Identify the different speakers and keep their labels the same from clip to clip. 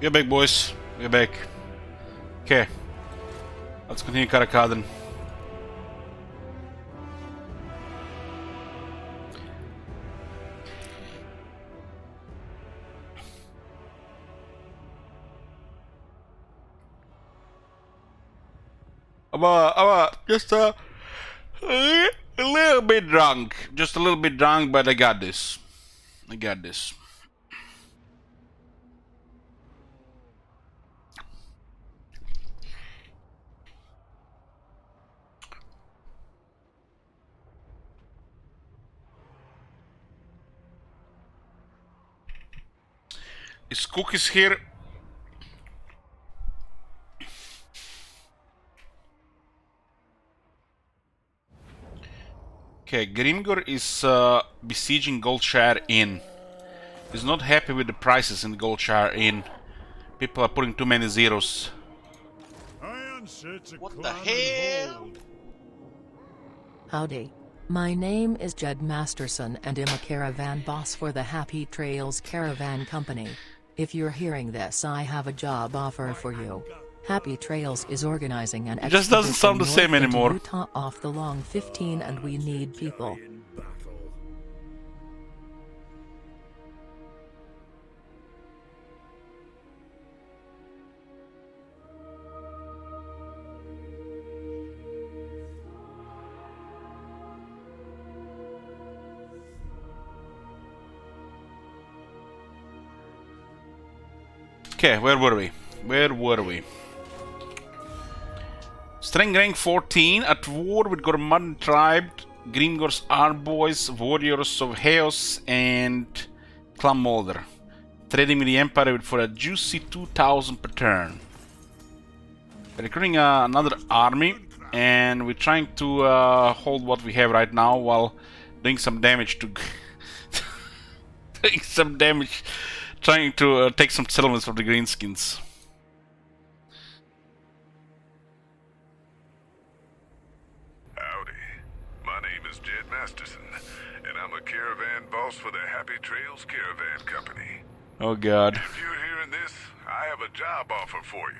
Speaker 1: We're back, boys. We're back. Okay. Let's continue Karak. I'm just a little bit drunk. Just a little bit drunk, but I got this. I got this. Is Cookies here? Okay, Grimgor is besieging Goldshire Inn. He's not happy with the prices in the Goldshire Inn. People are putting too many zeros. What the hell?
Speaker 2: Howdy. My name is Jed Masterson and I'm a caravan boss for the Happy Trails Caravan Company. If you're hearing this, I have a job offer for you. Happy Trails is organizing an
Speaker 1: It just doesn't sound the same anymore.
Speaker 2: Utah off the long 15 and we need people.
Speaker 1: Okay, where were we? Where were we? Strength rank 14, at war with Gorman tribe, Grimgor's Arboys, warriors of Chaos, and Clan Molder. Trading with the Empire for a juicy 2,000 per turn. We're recruiting another army, and we're trying to hold what we have right now while doing some damage to... doing some damage, trying to take some settlements from the Greenskins.
Speaker 3: Masterson, and I'm a caravan boss for the Happy Trails Caravan Company.
Speaker 1: Oh God.
Speaker 3: If you're hearing this, I have a job offer for you.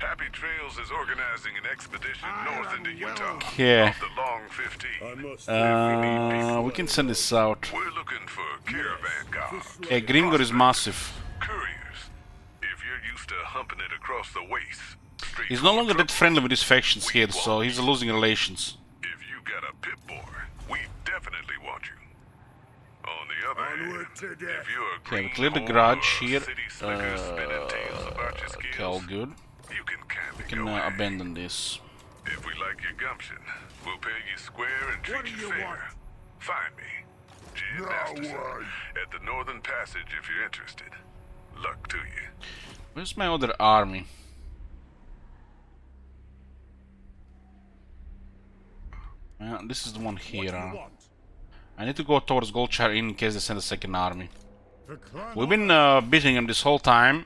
Speaker 3: Happy Trails is organizing an expedition north into Utah.
Speaker 1: Yeah.
Speaker 3: Off the long 15.
Speaker 1: We can send this out.
Speaker 3: We're looking for caravan cars.
Speaker 1: Yeah, Grimgor is massive.
Speaker 3: Couriers. If you're used to humping it across the waste.
Speaker 1: He's no longer that friendly with his factions here, so he's losing relations.
Speaker 3: If you got a pit boy, we definitely want you. On the other hand, if you're a
Speaker 1: okay, we clear the garage here. Okay, all good. We can abandon this.
Speaker 3: If we like your gumption, we'll pay you square and treat you fair. Find me, Jed Masterson, at the Northern Passage if you're interested. Luck to you.
Speaker 1: Where's my other army? This is the one here. I need to go towards Goldshire Inn in case they send a second army. We've been beating them this whole time,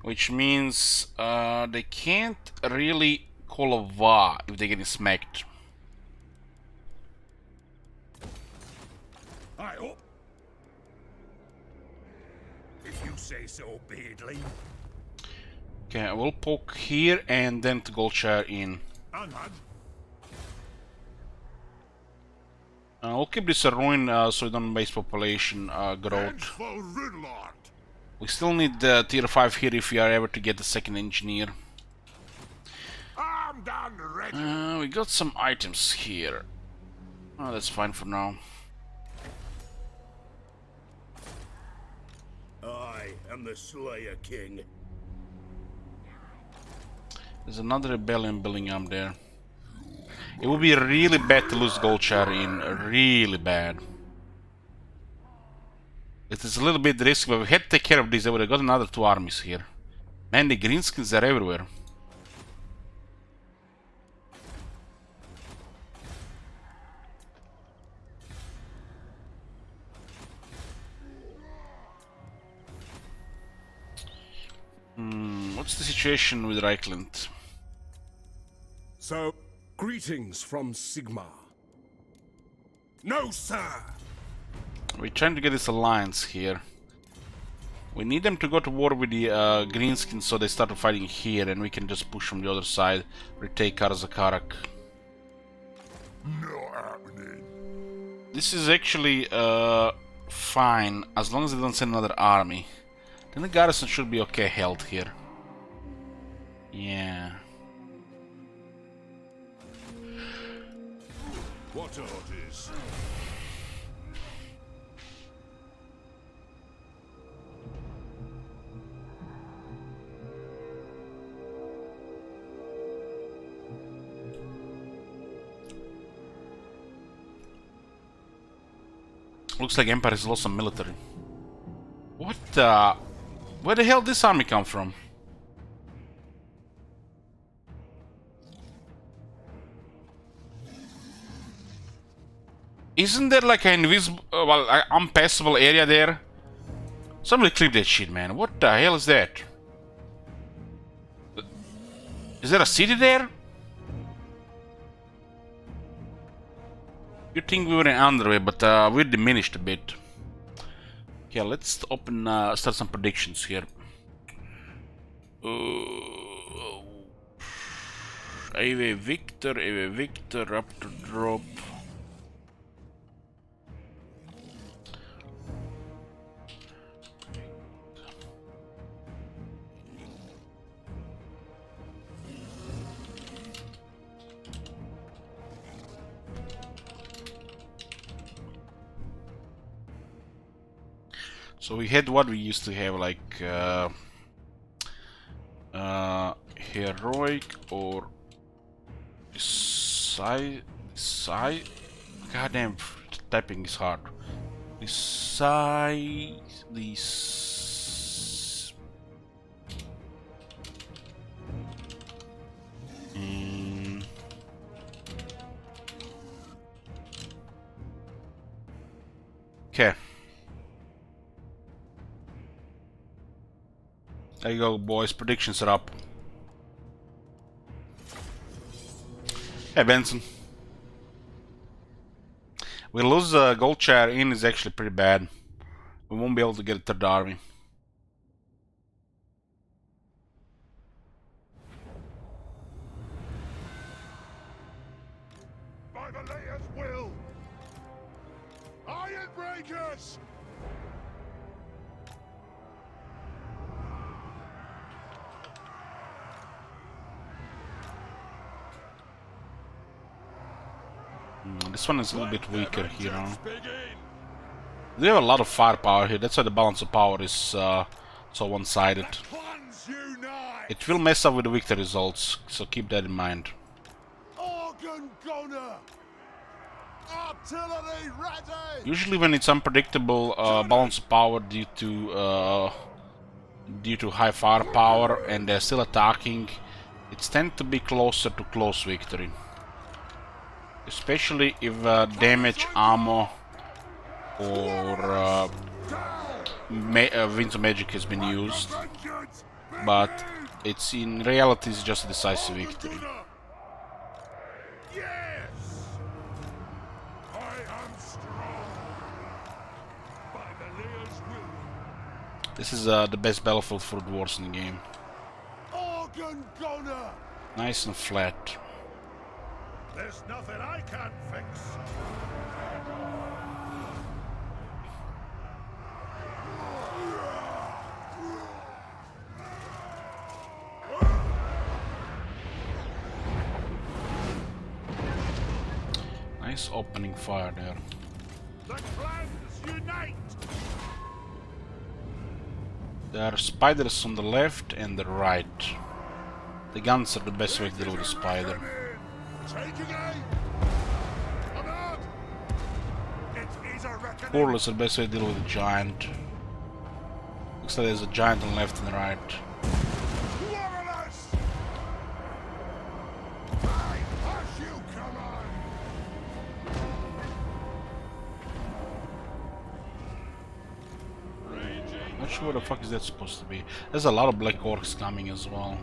Speaker 1: which means they can't really call a war if they're getting smacked.
Speaker 4: If you say so, Beardley.
Speaker 1: Okay, I will poke here and then to Goldshire Inn. We'll keep this a ruin so we don't waste population growth. We still need tier 5 here if we are ever to get the second engineer. We got some items here. Oh, that's fine for now.
Speaker 4: I am the Slayer King.
Speaker 1: There's another rebellion building up there. It would be really bad to lose Goldshire Inn, really bad. It is a little bit risky, but we had to take care of this. I would have got another 2 armies here. Man, the Greenskins are everywhere. What's the situation with Reichland?
Speaker 4: So, greetings from Sigmar. No, sir!
Speaker 1: We're trying to get this alliance here. We need them to go to war with the greenskins so they start fighting here, and we can just push from the other side, retake Karak.
Speaker 3: Not happening.
Speaker 1: This is actually fine, as long as they don't send another army. Then the garrison should be okay held here. Yeah.
Speaker 4: What orders?
Speaker 1: Looks like Empire has lost some military. What the... Where the hell did this army come from? Isn't there like an invisible... unpassable area there? Somebody clip that shit, man. What the hell is that? Is there a city there? You think we were in underway, but we're diminished a bit. Okay, let's open, start some predictions here. AV Victor, up to drop. So we had what we used to have, like heroic or decide. Goddamn, typing is hard. Decide this. Okay. There you go, boys. Predictions are up. Hey, Benson. We lose gold chair in is actually pretty bad. We won't be able to get a third army.
Speaker 3: By the Layer's will. Iron breakers.
Speaker 1: This one is a little bit weaker here. They have a lot of firepower here. That's why the balance of power is so one-sided. It will mess up with the victory results, so keep that in mind.
Speaker 3: Organ gunner. Artillery ready.
Speaker 1: Usually, when it's unpredictable balance of power due to high firepower and they're still attacking, it's tend to be closer to close victory. Especially if damage, ammo, or Winds of Magic has been used, but it's in reality it's just a decisive victory.
Speaker 3: Yes. I am strong. By the Layer's will.
Speaker 1: This is the best battlefield for dwarves in the game.
Speaker 3: Organ gunner.
Speaker 1: Nice and flat.
Speaker 3: There's nothing I can't fix.
Speaker 1: Nice opening fire there.
Speaker 3: The clans unite.
Speaker 1: There are spiders on the left and the right. The guns are the best way to deal with the spider.
Speaker 3: Taking aim. Command. It is a reckoning.
Speaker 1: Portals are the best way to deal with the giant. Looks like there's a giant on the left and the right.
Speaker 3: Warriors. I hush you, command.
Speaker 1: Not sure what the fuck is that supposed to be. There's a lot of black orcs coming as well.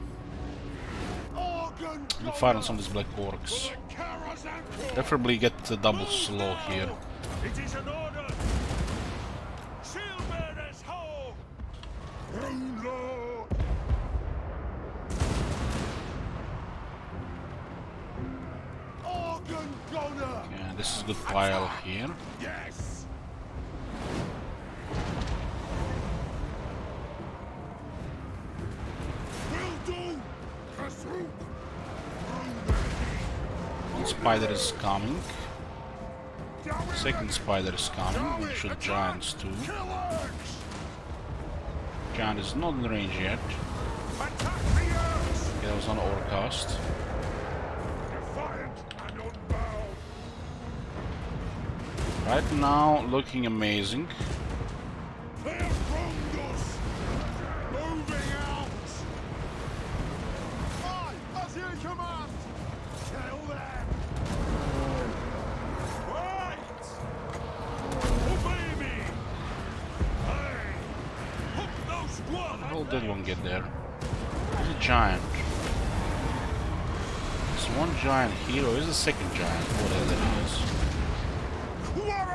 Speaker 1: We'll fire on some of these black orcs. Preferably get the double slow here.
Speaker 3: It is an order. Shield bearers, ho!
Speaker 1: Yeah, this is a good pile here.
Speaker 4: Yes. Will do. Kasuk.
Speaker 1: One spider is coming. Second spider is coming. We shoot giants too. Giant is not in range yet.
Speaker 4: Attack the earth.
Speaker 1: Okay, that was on overcast.
Speaker 4: Defiant and unbound.
Speaker 1: Right now, looking amazing.
Speaker 4: They have wronged us. Moving out. As you command. Tell them. Wait. Obey me. Hey. Hook those squad.
Speaker 1: How did one get there? There's a giant. There's one giant here, or is the second giant? Whatever that is.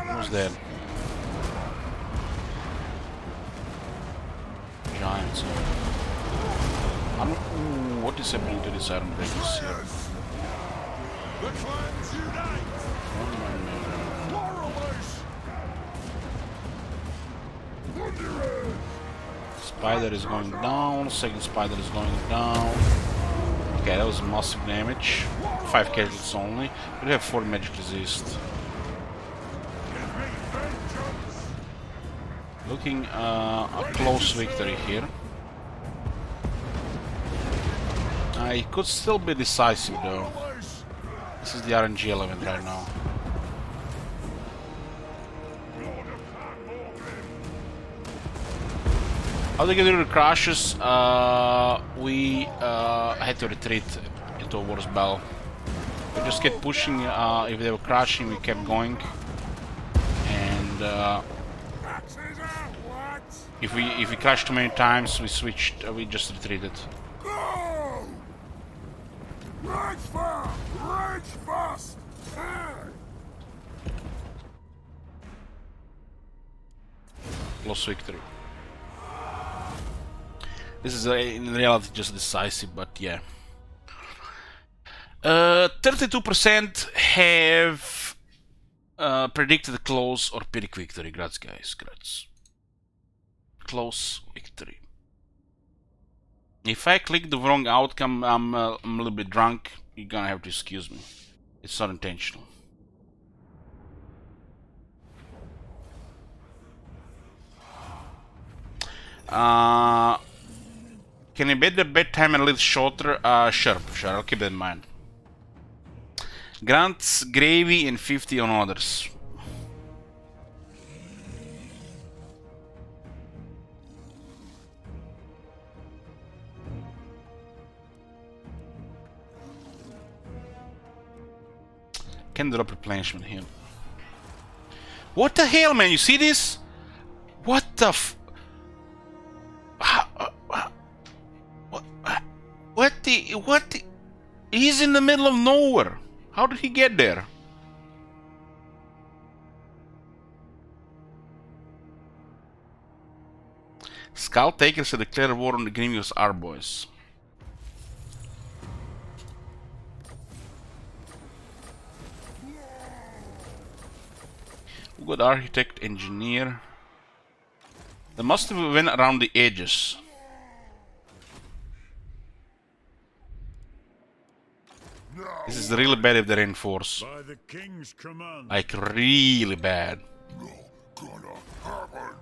Speaker 1: Who's that? Giants. I don't, ooh, what is happening to this Iron Breakers here?
Speaker 4: The clans unite. Pluralist.
Speaker 1: Spider is going down, second spider is going down. Okay, that was massive damage. 5 casualties only. We have 4 magic resist. Looking a close victory here. It could still be decisive though. This is the RNG element right now. How they get rid of the crashes? We had to retreat into War's Bell. We just kept pushing. If they were crashing, we kept going. And if we crashed too many times, we switched. We just retreated.
Speaker 4: Go! Rage fast! Rage fast!
Speaker 1: Close victory. This is in reality just decisive, but yeah. 32% have predicted a close or pretty quick victory. Grats, guys. Grats. Close victory. If I click the wrong outcome, I'm a little bit drunk. You're gonna have to excuse me. It's not intentional. Can I bet the bedtime a little shorter? Sure, I'll keep that in mind. Grants gravy and 50 on others. Can drop replenishment here. What the hell, man? You see this? What the f... What the... He's in the middle of nowhere. How did he get there? Skull Takers have declared war on the Grimgir's Arboys. We got Architect, Engineer. They must have went around the edges. This is really bad if they reinforce.
Speaker 4: By the king's command.
Speaker 1: Like really bad.
Speaker 4: Gonna happen.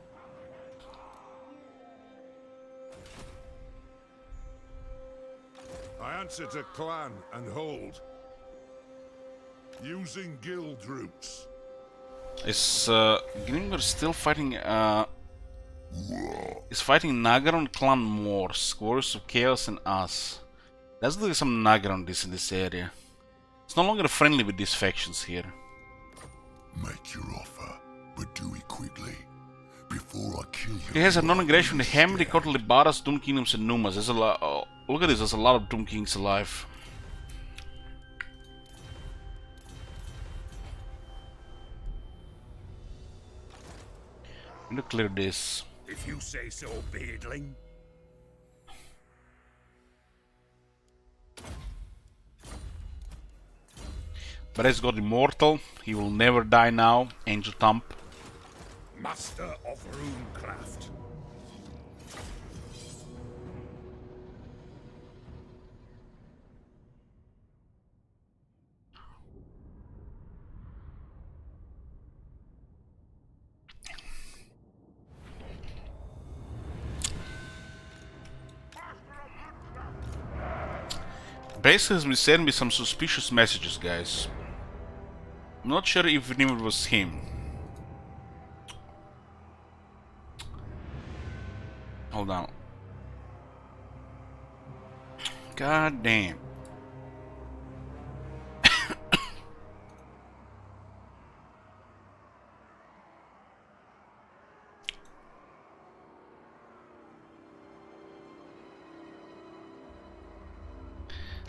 Speaker 4: I answer to clan and hold. Using guild routes.
Speaker 1: Is Grimgir still fighting? Is fighting Nagaron clan Morse, Warriors of Chaos, and us. Let's do some Nagaron in this area. It's no longer friendly with these factions here.
Speaker 5: Make your offer, but do it quickly. Before I kill you.
Speaker 1: He has a non-aggression with Hem, Record, Libaras, Doom Kingdoms, and Numas. There's a lot. Oh, look at this. There's a lot of Doom Kings alive. I'm gonna clear this.
Speaker 4: If you say so, Beardling.
Speaker 1: But has got immortal. He will never die now. Angel Thump.
Speaker 4: Master of runecraft.
Speaker 1: Basically, sent me some suspicious messages, guys. I'm not sure if it was him. Hold on. God damn.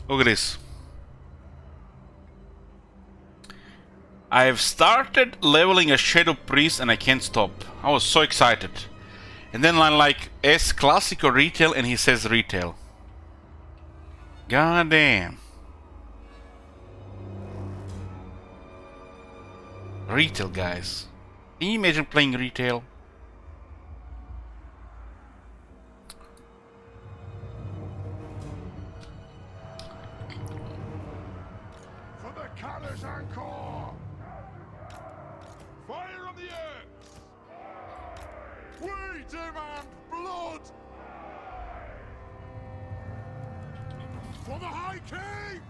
Speaker 1: Look at this. I have started leveling a Shadow Priest and I can't stop. I was so excited. And then I'm like, S classic or retail, and he says retail. God damn. Retail, guys. Can you imagine playing retail?
Speaker 4: For the Callous Anchor! Fire on the earth! We demand blood! For the High King!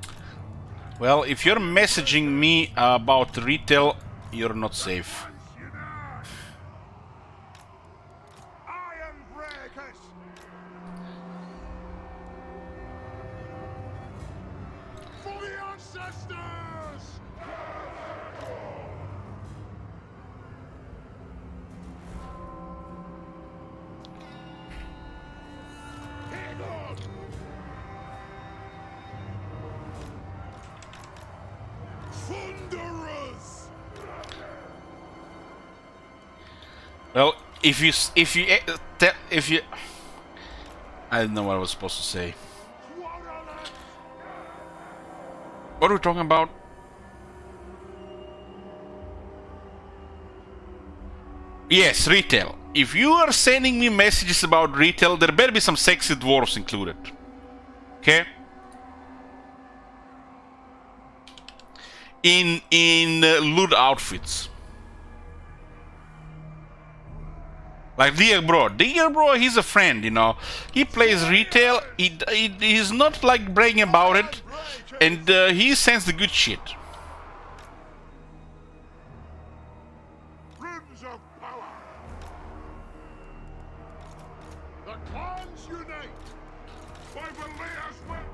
Speaker 1: Well, if you're messaging me about retail, you're not safe.
Speaker 4: Iron breakers! For the ancestors! Hit Thunderers!
Speaker 1: Well, if you I don't know what I was supposed to say. What are we talking about? Yes, retail. If you are sending me messages about retail, there better be some sexy dwarves included. Okay? In loot outfits. Like Dear Bro, he's a friend, you know. He plays retail. He's not like bragging about it, and he sends the good shit.
Speaker 4: Rims of power! The clans unite! By Valia's will!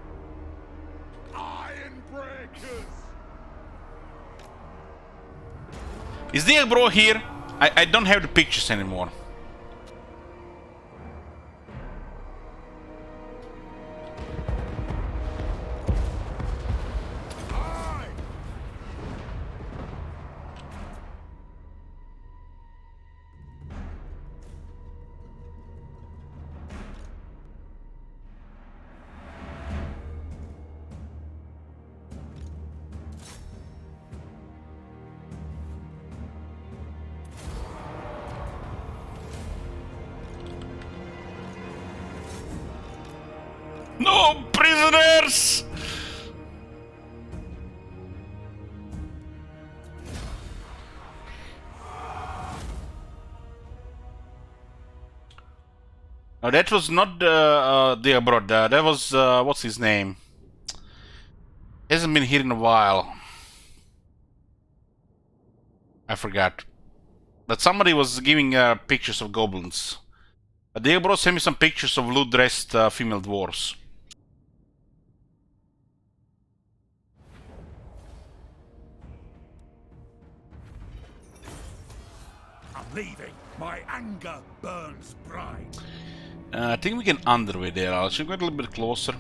Speaker 4: Iron breakers!
Speaker 1: Is Dear Bro here? I don't have the pictures anymore. No prisoners! No, that was not the abroad. That was what's his name? Hasn't been here in a while. I forgot. But somebody was giving pictures of goblins. Diablo sent me some pictures of loot-dressed female dwarves.
Speaker 4: I'm leaving. My anger burns bright.
Speaker 1: I think we can underway there. I should go a little bit closer.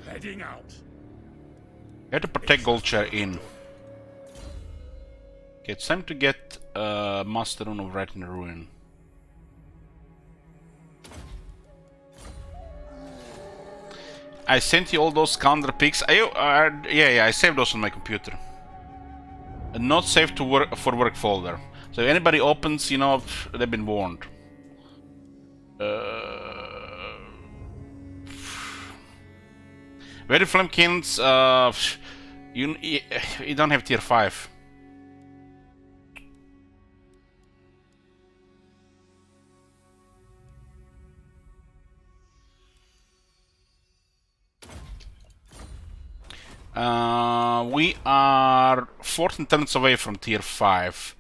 Speaker 4: Heading out.
Speaker 1: You have to protect Goldshire Inn. Okay, it's time to get Master Rune of Rat in the Ruin. I sent you all those counter pics. Yeah, I saved those on my computer. Not safe to work for work folder. So if anybody opens, you know, they've been warned. Very flame cannons. You don't have tier 5. We are 14 turns away from tier 5.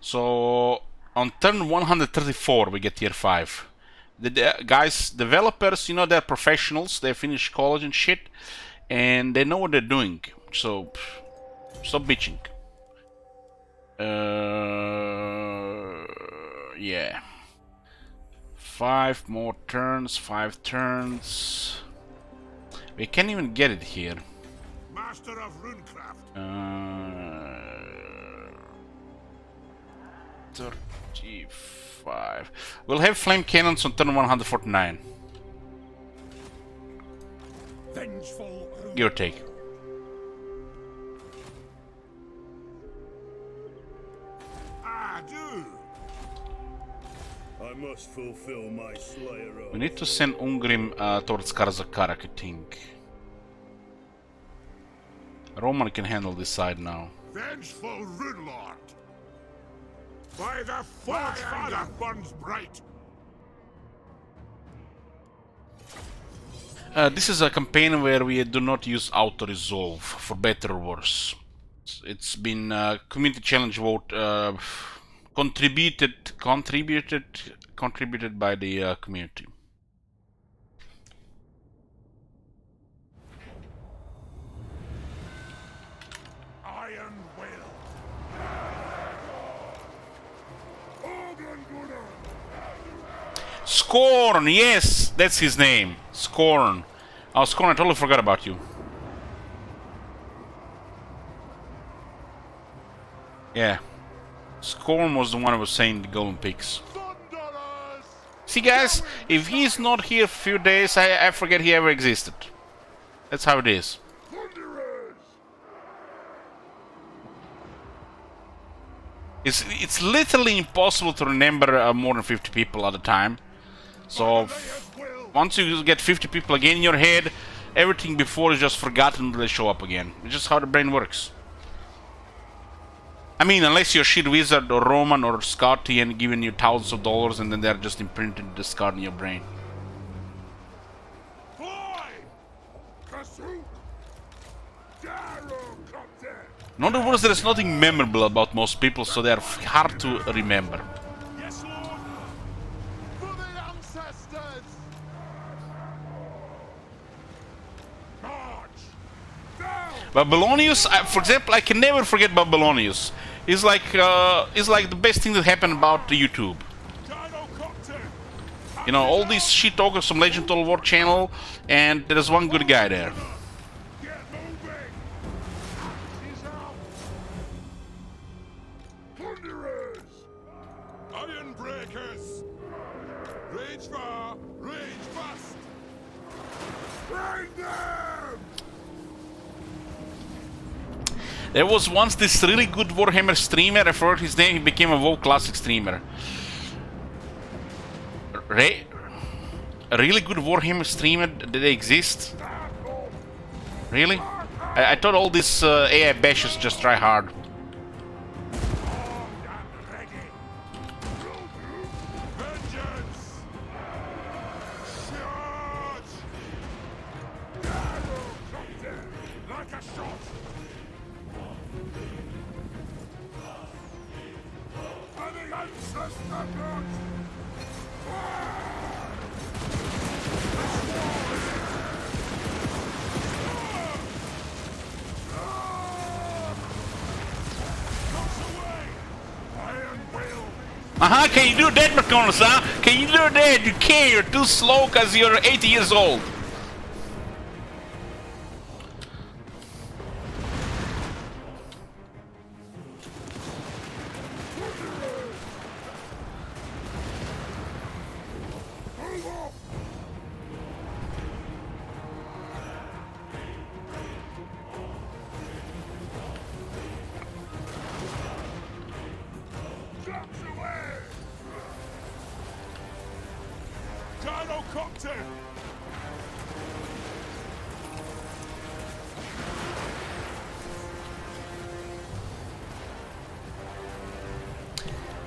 Speaker 1: So on turn 134 we get tier 5. The guys, developers, you know, they're professionals. They finished college and shit, and they know what they're doing. So stop bitching. Yeah. 5 more turns, 5 turns. We can't even get it here.
Speaker 4: Master of runecraft.
Speaker 1: 35. We'll have flame cannons on turn 149.
Speaker 4: Vengeful.
Speaker 1: Give or take.
Speaker 4: I do.
Speaker 6: I must fulfill my slayer oath.
Speaker 1: We need to send Ungrim towards Karak, I think. Roman can handle this side now.
Speaker 4: Vengeful runelord. By the forge father burns bright.
Speaker 1: This is a campaign where we do not use auto-resolve, for better or worse. It's been a community challenge vote contributed by the community.
Speaker 4: Iron will.
Speaker 1: Scorn, yes, that's his name. Scorn. Oh, Scorn, I totally forgot about you. Yeah. Scorn was the one who was saying the golden pigs. See, guys, if he's not here a few days, I forget he ever existed. That's how it is. It's literally impossible to remember more than 50 people at a time. So once you get 50 people again in your head, everything before is just forgotten until they show up again. It's just how the brain works. I mean, unless you're shit wizard or Roman or Scotty and giving you thousands of dollars and then they're just imprinted the card in your brain. In other words, there is nothing memorable about most people, so they are hard to remember.
Speaker 4: Yes, Lord. For the ancestors. March. Down.
Speaker 1: Babylonius, for example, I can never forget Babylonius. He's like the best thing that happened about the YouTube. You know, all these shit talkers from Legend Total War channel, and there's one good guy there.
Speaker 4: Get moving. He's out. Plunderers. Iron breakers. Rage far, rage fast. Grind them.
Speaker 1: There was once this really good Warhammer streamer, I forgot his name, he became a WoW Classic streamer. A really good Warhammer streamer, did they exist? Really? I thought all these AI bashes just try hard. Can you do that, McConnell, huh? Can you do that? You can't, you're too slow because you're 80 years old.
Speaker 5: water!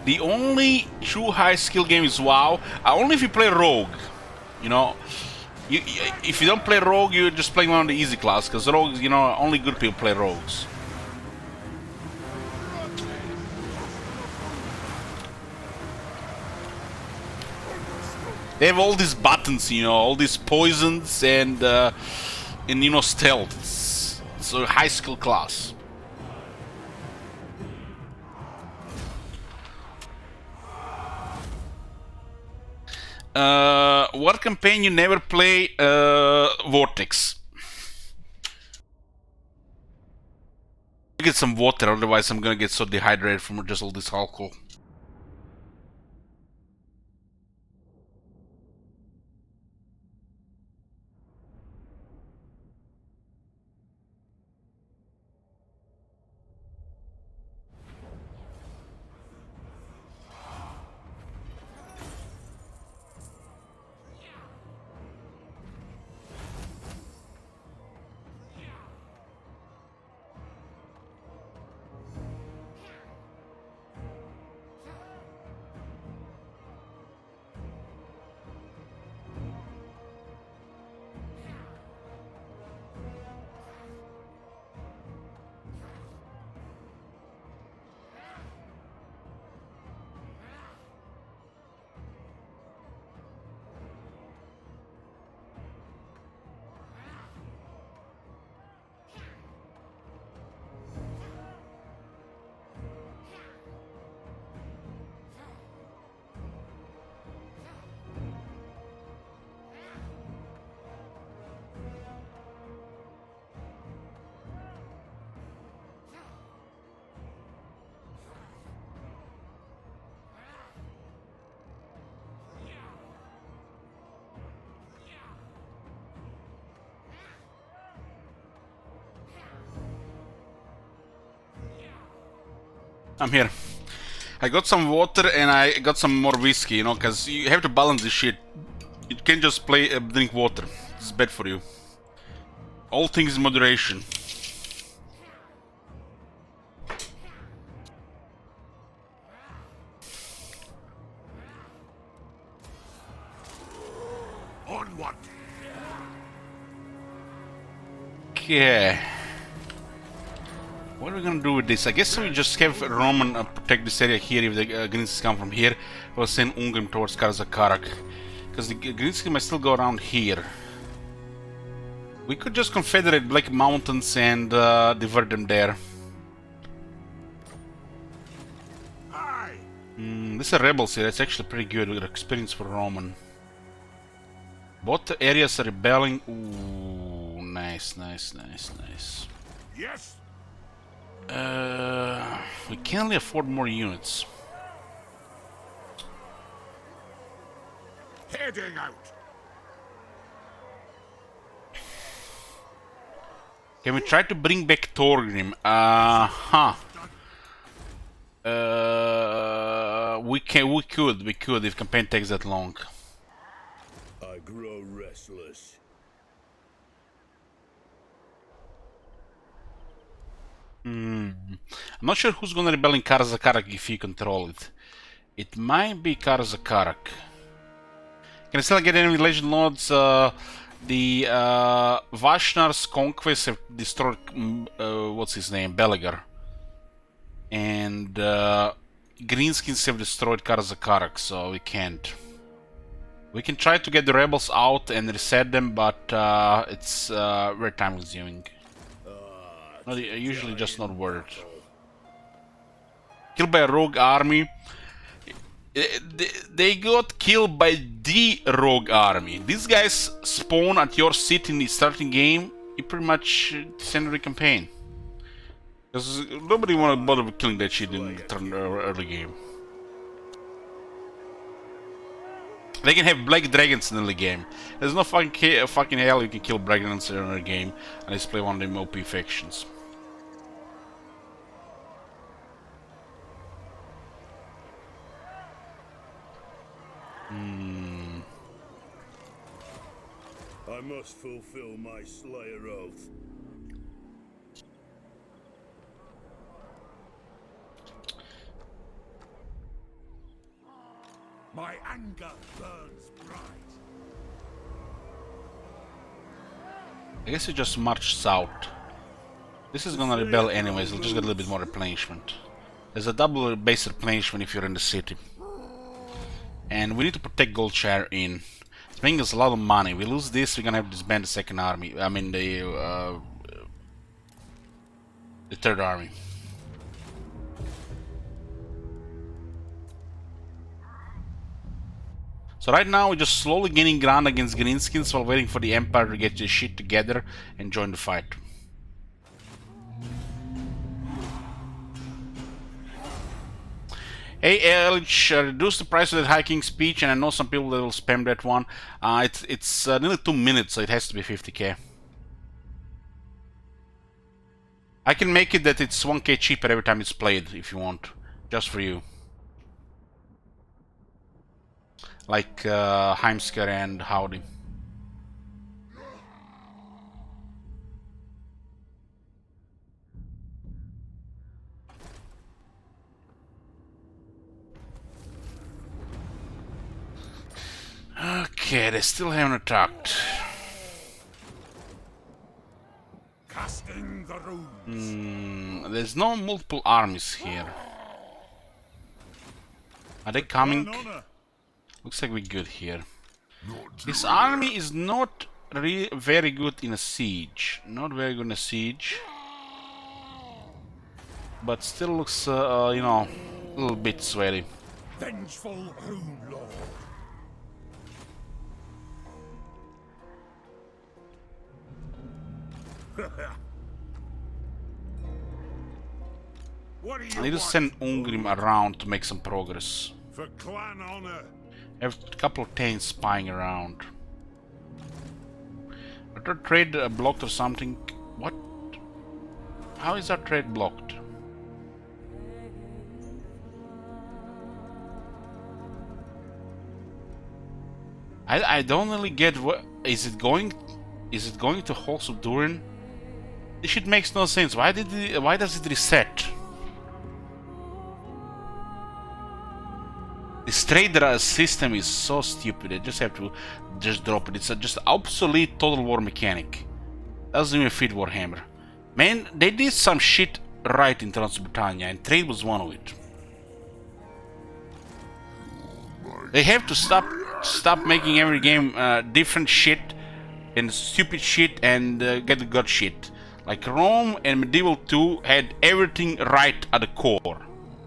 Speaker 1: The only true high skill game is WoW. Only if you play Rogue. You know, if you don't play Rogue, you're just playing on the easy class. Because Rogues, you know, only good people play Rogues. They have all these buttons, you know, all these poisons and you know, stealth. It's a high skill class. What campaign you never play? Vortex. Get some water, otherwise I'm gonna get so dehydrated from just all this alcohol. I'm here. I got some water and I got some more whiskey, you know, because you have to balance this shit. You can't just drink water. It's bad for you. All things in moderation.
Speaker 5: Onward!
Speaker 1: Okay. What are we gonna do with this? I guess we just have Roman protect this area here if the Greens come from here. We'll send Ungrim towards Karak. Because the Greens might still go around here. We could just confederate Black Mountains and divert them there. This is rebels here. It's actually pretty good with experience for Roman. Both areas are rebelling. Ooh, nice, nice, nice, nice.
Speaker 5: Yes!
Speaker 1: We can only afford more units.
Speaker 5: Heading out!
Speaker 1: Can we try to bring back Thorgrim? We could if campaign takes that long.
Speaker 6: I grow restless.
Speaker 1: I'm not sure who's gonna rebel in Karak if you control it. It might be Karak. Can I still get any legend lords? The Vashnar's conquest have destroyed what's his name? Belegar. And Greenskins have destroyed Karak, so we can't. We can try to get the rebels out and reset them, but it's very time consuming. Usually just not worth it. Killed by a rogue army. They got killed by the rogue army. These guys spawn at your city in the starting game. You pretty much send the campaign. Because nobody wanna bother with killing that shit in the early game. They can have black dragons in the early game. There's no fucking hell you can kill black dragons in the game unless you play one of them OP factions.
Speaker 6: must fulfill my Slayer oath.
Speaker 4: My anger burns bright.
Speaker 1: I guess you just march south. This is gonna rebel anyways, we'll just get a little bit more replenishment. There's a double base replenishment if you're in the city. And we need to protect Goldshire Inn. It's making us a lot of money. We lose this, we're gonna have to disband the second army. I mean the third army. So right now we're just slowly gaining ground against Greenskins while waiting for the Empire to get their shit together and join the fight. Hey Elich, reduce the price of that hiking speech, and I know some people that will spam that one. It's nearly 2 minutes, so it has to be 50k. I can make it that it's 1k cheaper every time it's played, if you want. Just for you. Like Heimsker and Howdy. Okay, they still haven't attacked.
Speaker 4: Casting the runes.
Speaker 1: There's no multiple armies here. Are they coming? Looks like we're good here. This army is not very good in a siege. Not very good in a siege. But still looks, you know, a little bit sweaty.
Speaker 4: Vengeful Rune Lord. What do you
Speaker 1: I need to
Speaker 4: want?
Speaker 1: send Ungrim around to make some progress.
Speaker 4: For clan honor.
Speaker 1: I have a couple of tanks spying around. Are our trade blocked or something? What? How is our trade blocked? I don't really get what is it going to Halls of Durin? This shit makes no sense. Why does it reset? This trade system is so stupid. I just have to just drop it. It's just obsolete Total War mechanic. Doesn't even fit Warhammer. Man, they did some shit right in Transbritannia, and trade was one of it. They have to stop making every game different shit and stupid shit and get the good shit. Like Rome and Medieval 2 had everything right at the core.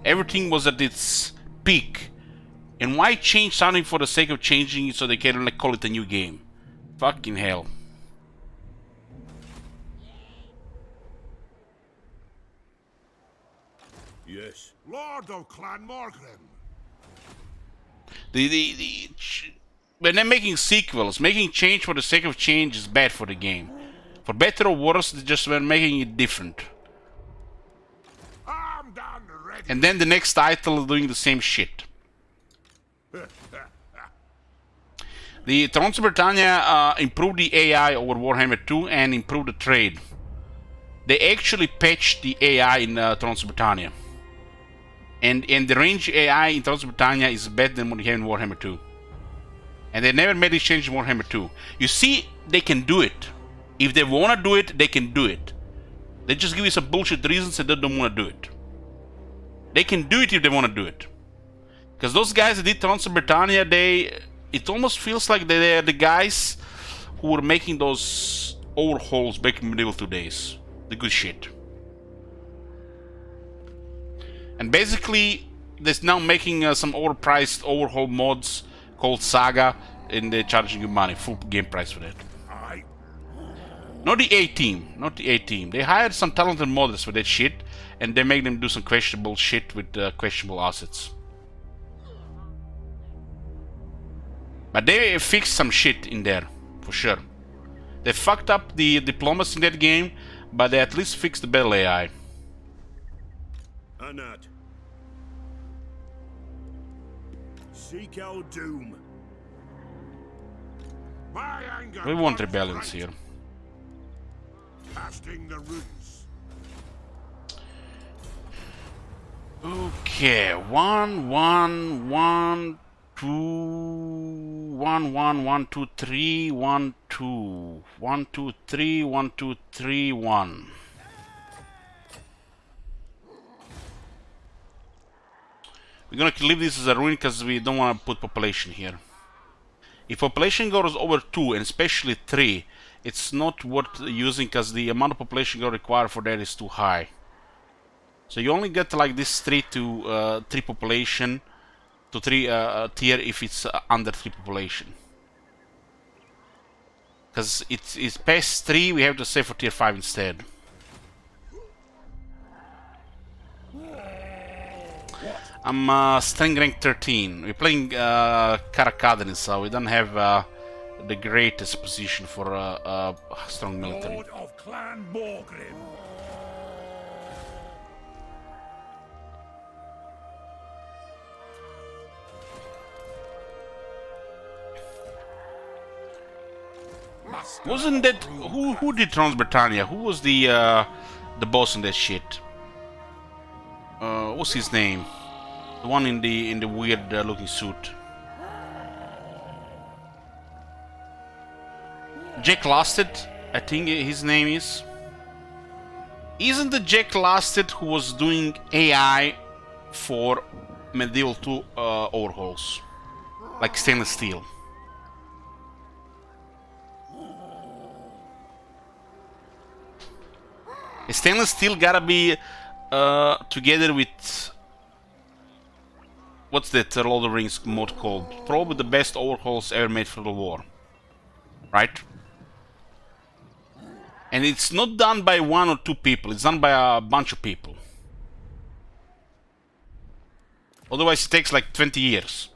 Speaker 1: Everything was at its peak. And why change something for the sake of changing it so they can like call it a new game? Fucking hell.
Speaker 6: Yes.
Speaker 4: Lord of Clan Morgrim.
Speaker 1: When they're making sequels, making change for the sake of change is bad for the game. For better or worse, they just were making it different.
Speaker 4: Armed and ready.
Speaker 1: And then the next title is doing the same shit. The Transbritannia improved the AI over Warhammer 2 and improved the trade. They actually patched the AI in Transbritannia. And the range AI in Transbritannia is better than what you have in Warhammer 2. And they never made this change in Warhammer 2. You see, they can do it. If they wanna do it, they can do it. They just give you some bullshit reasons that they don't wanna do it. They can do it if they wanna do it. Because those guys that did Transbritannia, it almost feels like they're the guys who were making those overhauls back in Medieval 2 days. The good shit. And basically, they're now making some overpriced overhaul mods called Saga, and they're charging you money, full game price for that. Not the A-team, not the A-team. They hired some talented modders for that shit, and they make them do some questionable shit with questionable assets. But they fixed some shit in there, for sure. They fucked up the diplomacy in that game, but they at least fixed the battle AI.
Speaker 6: Anat. Seek our doom.
Speaker 4: My anger
Speaker 1: We want
Speaker 4: burns
Speaker 1: rebellions
Speaker 4: bright.
Speaker 1: here.
Speaker 4: Casting the runes.
Speaker 1: Okay, 1, 1, 1, 2, 1, 1, 1, 2, 3, 1, 2, 1, 2, 3, 1, 2, 3, 1. We're gonna leave this as a ruin because we don't want to put population here. If population goes over 2 and especially 3, it's not worth using because the amount of population go required for that is too high. So you only get like this 3 to 3 population to 3 tier if it's under 3 population. Because it's past 3, we have to save for tier 5 instead. I'm strength rank 13. We're playing Karak, so we don't have the greatest position for a strong military.
Speaker 4: Lord of Clan Morgrim. Master
Speaker 1: Wasn't that who did Transbritannia? Who was the boss in that shit? What's his name? The one in the weird looking suit. Jack Lasted, I think his name is. Isn't the Jack Lasted who was doing AI for Medieval 2 overhauls? Like stainless steel. Stainless steel gotta be together with... What's that Lord of the Rings mod called? Probably the best overhauls ever made for the war. Right? And it's not done by 1 or 2 people, it's done by a bunch of people. Otherwise it takes like 20 years.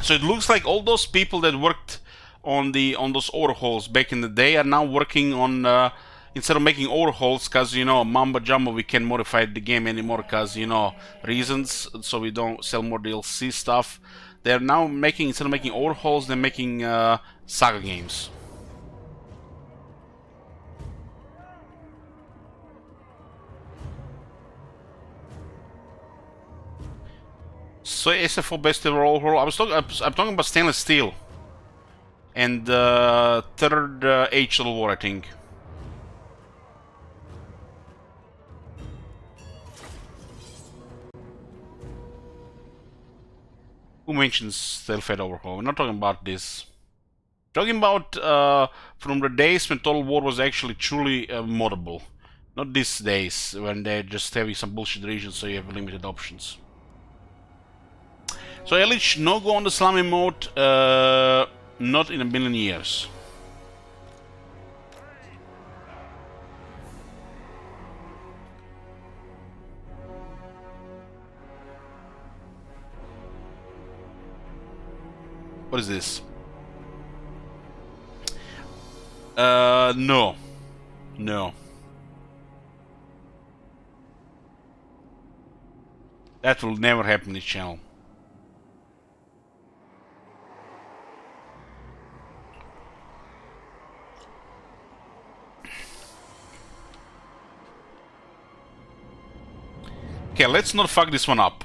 Speaker 1: So it looks like all those people that worked on those overhauls back in the day are now working on instead of making overhauls, because you know mumbo jumbo we can't modify the game anymore because you know reasons, so we don't sell more DLC stuff. They're now making, instead of making overhauls, they're making saga games. So SFO best ever overhaul. I'm talking about stainless steel. And third age Total War, I think. Who mentions Stealth-Fed overhaul? We're not talking about this. We're talking about from the days when Total War was actually truly moddable. Not these days when they're just having some bullshit regions so you have limited options. So Elich, no go on the slummy mode. Not in a million years. What is this? No. No. That will never happen in this channel. Okay, let's not fuck this one up.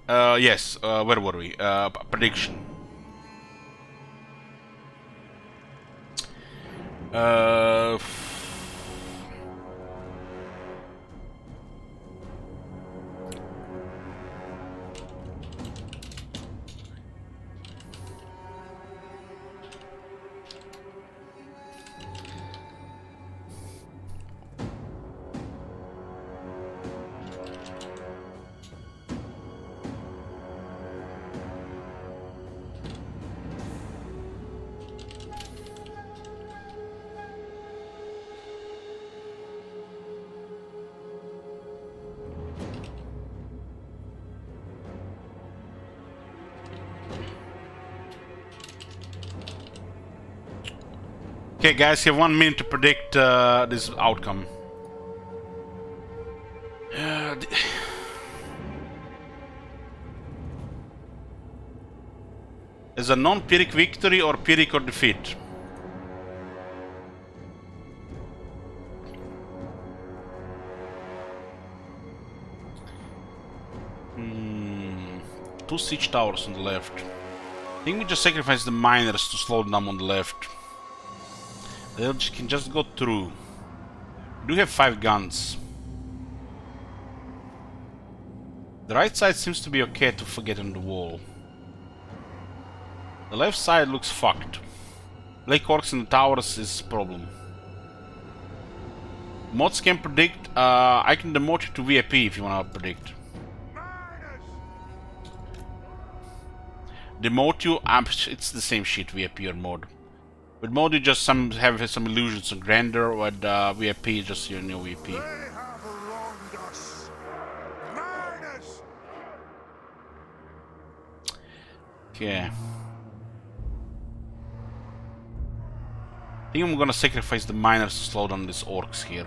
Speaker 1: Yes, where were we? Prediction. Okay, guys, you have 1 minute to predict this outcome. There's a non-Pyrrhic victory or Pyrrhic or defeat. Two siege towers on the left. I think we just sacrifice the miners to slow them on the left. They can just go through. We do have 5 guns. The right side seems to be okay to forget on the wall. The left side looks fucked. Black Orcs in the towers is a problem. Mods can predict. I can demote you to VIP if you want to predict. Demote you, it's the same shit, VIP or mod. With mod you just have some illusions of grandeur, with VIP just your new VIP. Okay. I think I'm gonna sacrifice the miners to slow down these orcs here.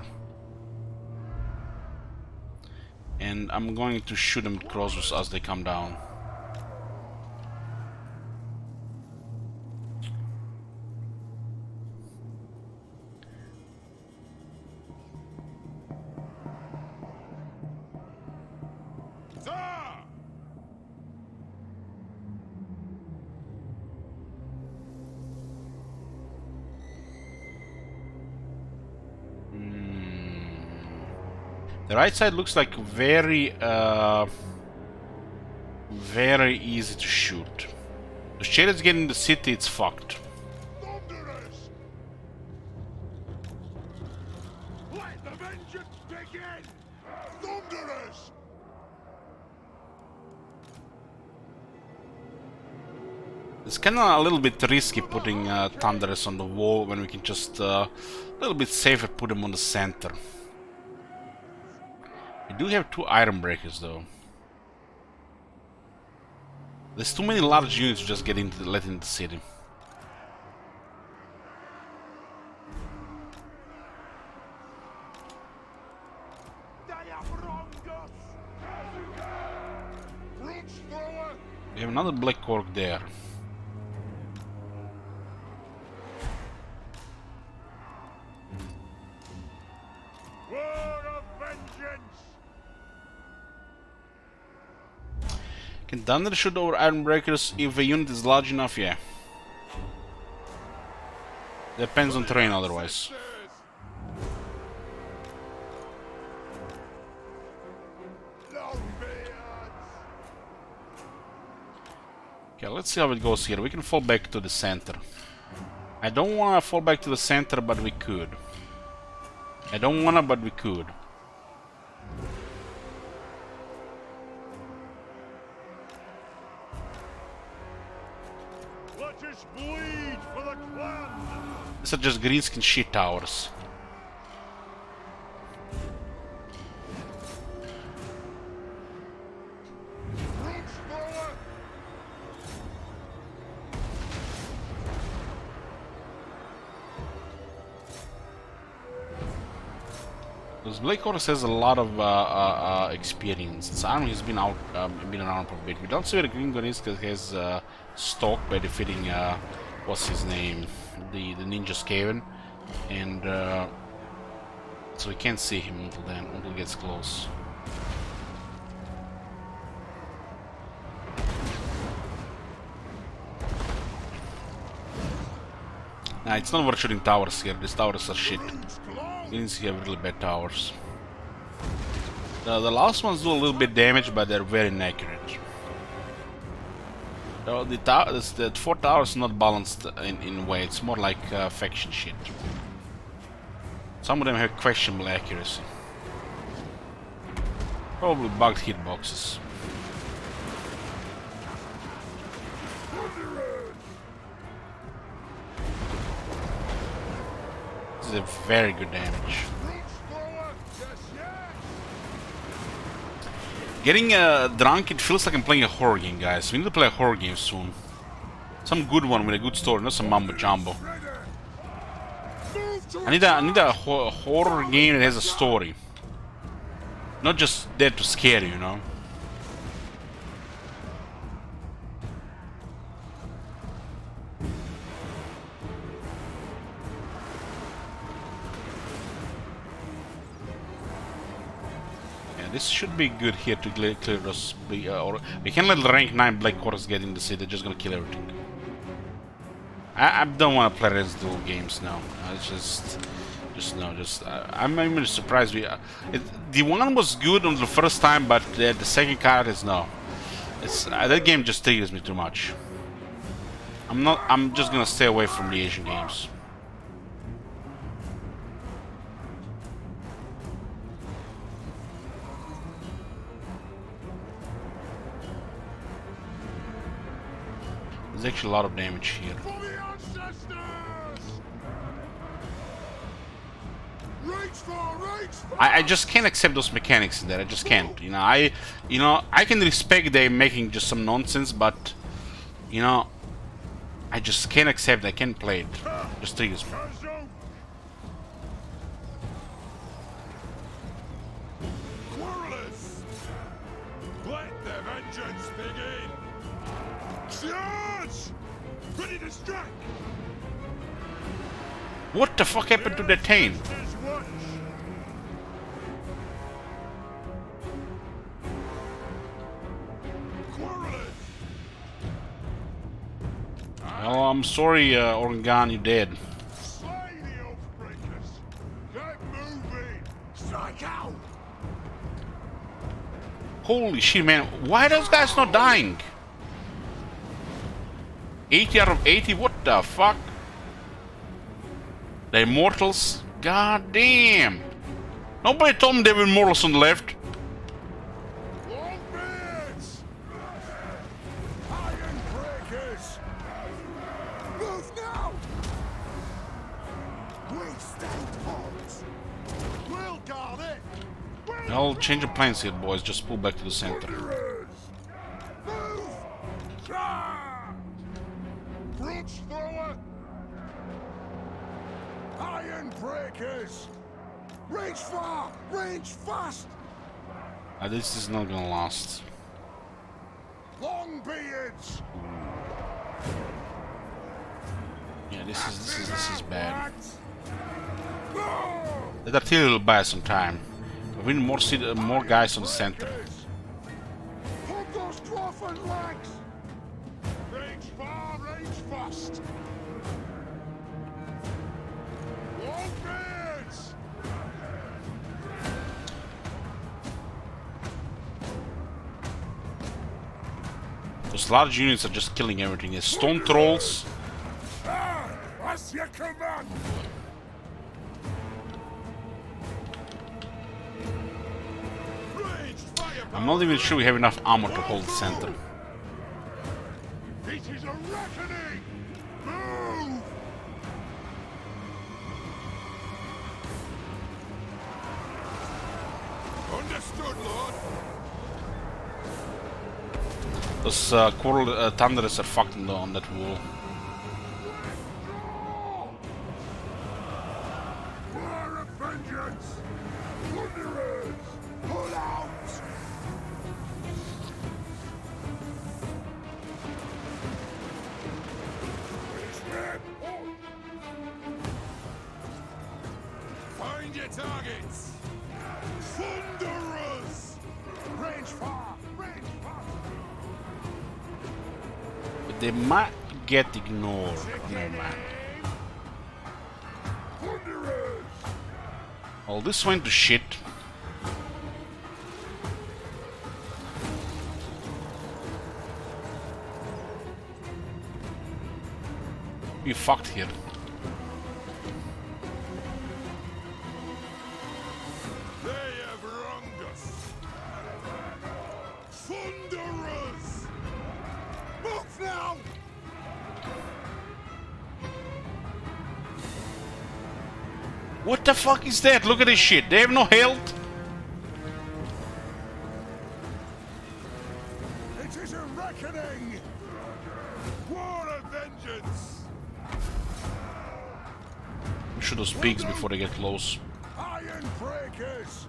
Speaker 1: And I'm going to shoot them with crossbows as they come down. The right side looks like very easy to shoot. The chariots get in the city, it's fucked.
Speaker 4: Let the vengeance begin! Thunderers!
Speaker 1: It's kind of a little bit risky putting Thunderers on the wall when we can just a little bit safer put them on the center. We do have 2 Iron Breakers though. There's too many large units to just get let into the city. We have another Black Orc there. Can Thunder shoot over Iron Breakers if a unit is large enough? Yeah. Depends on terrain otherwise. Okay, let's see how it goes here. We can fall back to the center. I don't want to fall back to the center, but we could. I don't want to, but we could.
Speaker 4: Bleed for the clan.
Speaker 1: These are just greenskin shit towers. Because Black Horse has a lot of experience. This army has been been around for a bit. We don't see where the Green Gun is because he has stock by defeating what's his name, the Ninja Skaven, and so we can't see him until then, until he gets close. Nah, it's not worth shooting towers here. These towers are shit. Greens have really bad towers. The last ones do a little bit damage, but they're very inaccurate. The 4 towers is not balanced in a way. It's more like faction shit. Some of them have questionable accuracy. Probably bugged hitboxes. This is a very good damage. Getting drunk, it feels like I'm playing a horror game, guys. We need to play a horror game soon. Some good one with a good story, not some mumbo jumbo. I need a horror game that has a story. Not just there to scare you, you know? this should be good here to clear those. Or we can't let the rank 9 Black Horse get in the city. They're just gonna kill everything. I don't want to play Resident Evil games now. It's just no. I'm even surprised. The one was good on the first time, but the second card is no. That game just triggers me too much. I'm just gonna stay away from the Asian games. There's actually a lot of damage here.
Speaker 4: For the ancestors! Reach for
Speaker 1: I just can't accept those mechanics in there. I just can't. I can respect they making just some nonsense, but I just can't accept. I can't play it. It just triggers me.
Speaker 4: Quarrelers! Let the vengeance begin! Charge! Ready to strike!
Speaker 1: What the fuck happened to the Tane? Oh, I'm sorry, Organ, you're dead.
Speaker 4: Slay the Oathbreakers! Get moving! Strike out!
Speaker 1: Holy shit, man. Why are those guys not dying? 80 out of 80? What the fuck? The immortals? God damn. Nobody told me they were immortals on the left.
Speaker 4: Longbeards! Iron breakers! Move now! We stay put! We'll guard it!
Speaker 1: I'll change the plans here, boys. Just pull back to the center.
Speaker 4: Move! Charge! Brooch thrower! Iron breakers! Reach far! Reach fast!
Speaker 1: This is not gonna last.
Speaker 4: Longbeards!
Speaker 1: Yeah, this is bad. That artillery will buy us some time. We need more guys on the center.
Speaker 4: Hold those dwarfen legs! Range far, range fast! Longbeards!
Speaker 1: Those large units are just killing everything. There's stone trolls.
Speaker 4: As your command!
Speaker 1: I'm not even sure we have enough armor to hold the center.
Speaker 4: It is a reckoning! Move! Understood, Lord.
Speaker 1: Those coral thunderers are fucked on that wall.
Speaker 4: War of vengeance! Plunderers! Pull out! Find your targets! Thunderers! Range far! Range far!
Speaker 1: But they might get ignored. Never mind.
Speaker 4: Thunderers!
Speaker 1: All this went to shit. We fucked here.
Speaker 4: They have wronged us! Thunderers! Move now!
Speaker 1: What the fuck is that? Look at this shit. They have no health.
Speaker 4: It is a reckoning! War of vengeance!
Speaker 1: Shoot those pigs before they get close.
Speaker 4: Iron breakers!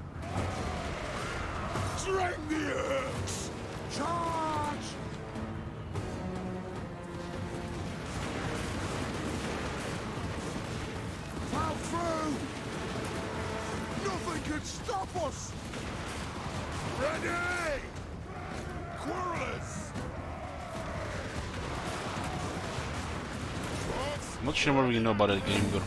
Speaker 4: Drain the earth! Charge! Plow through! Nothing can stop us! Ready! Quarrelers!
Speaker 1: I'm not sure what we know about it, Grimgor.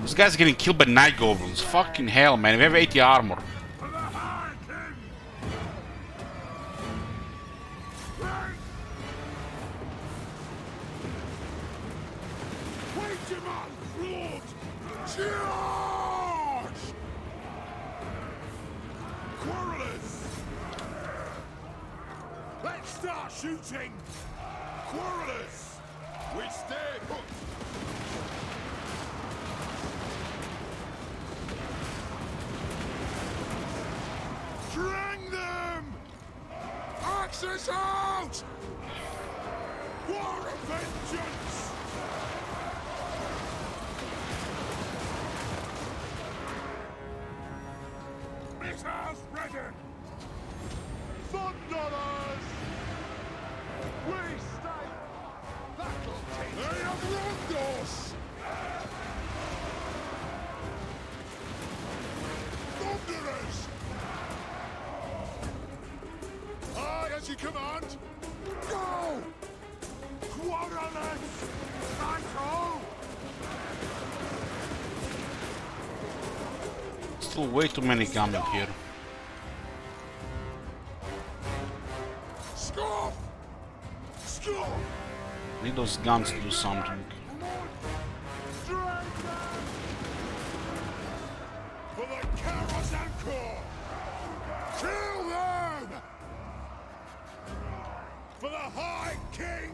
Speaker 1: This guy's getting killed by night goblins. Fucking hell, man. We have 80 armor.
Speaker 4: For the High King! Wait him up, Lord! Charge! Quarrelers! Let's start shooting! Quarrelers! We stay put! Drang them! Axis out! War of vengeance! Missiles ready! Thunderers! We stay! That'll take They have wronged us! Thunderers! Aye, as you command! Go! Quarrelers! Right-o!
Speaker 1: Still way too many coming here.
Speaker 4: Scoff! Scoff!
Speaker 1: Need those guns to do something.
Speaker 4: Drag them! For the Karak Corps! Kill them! For the High King!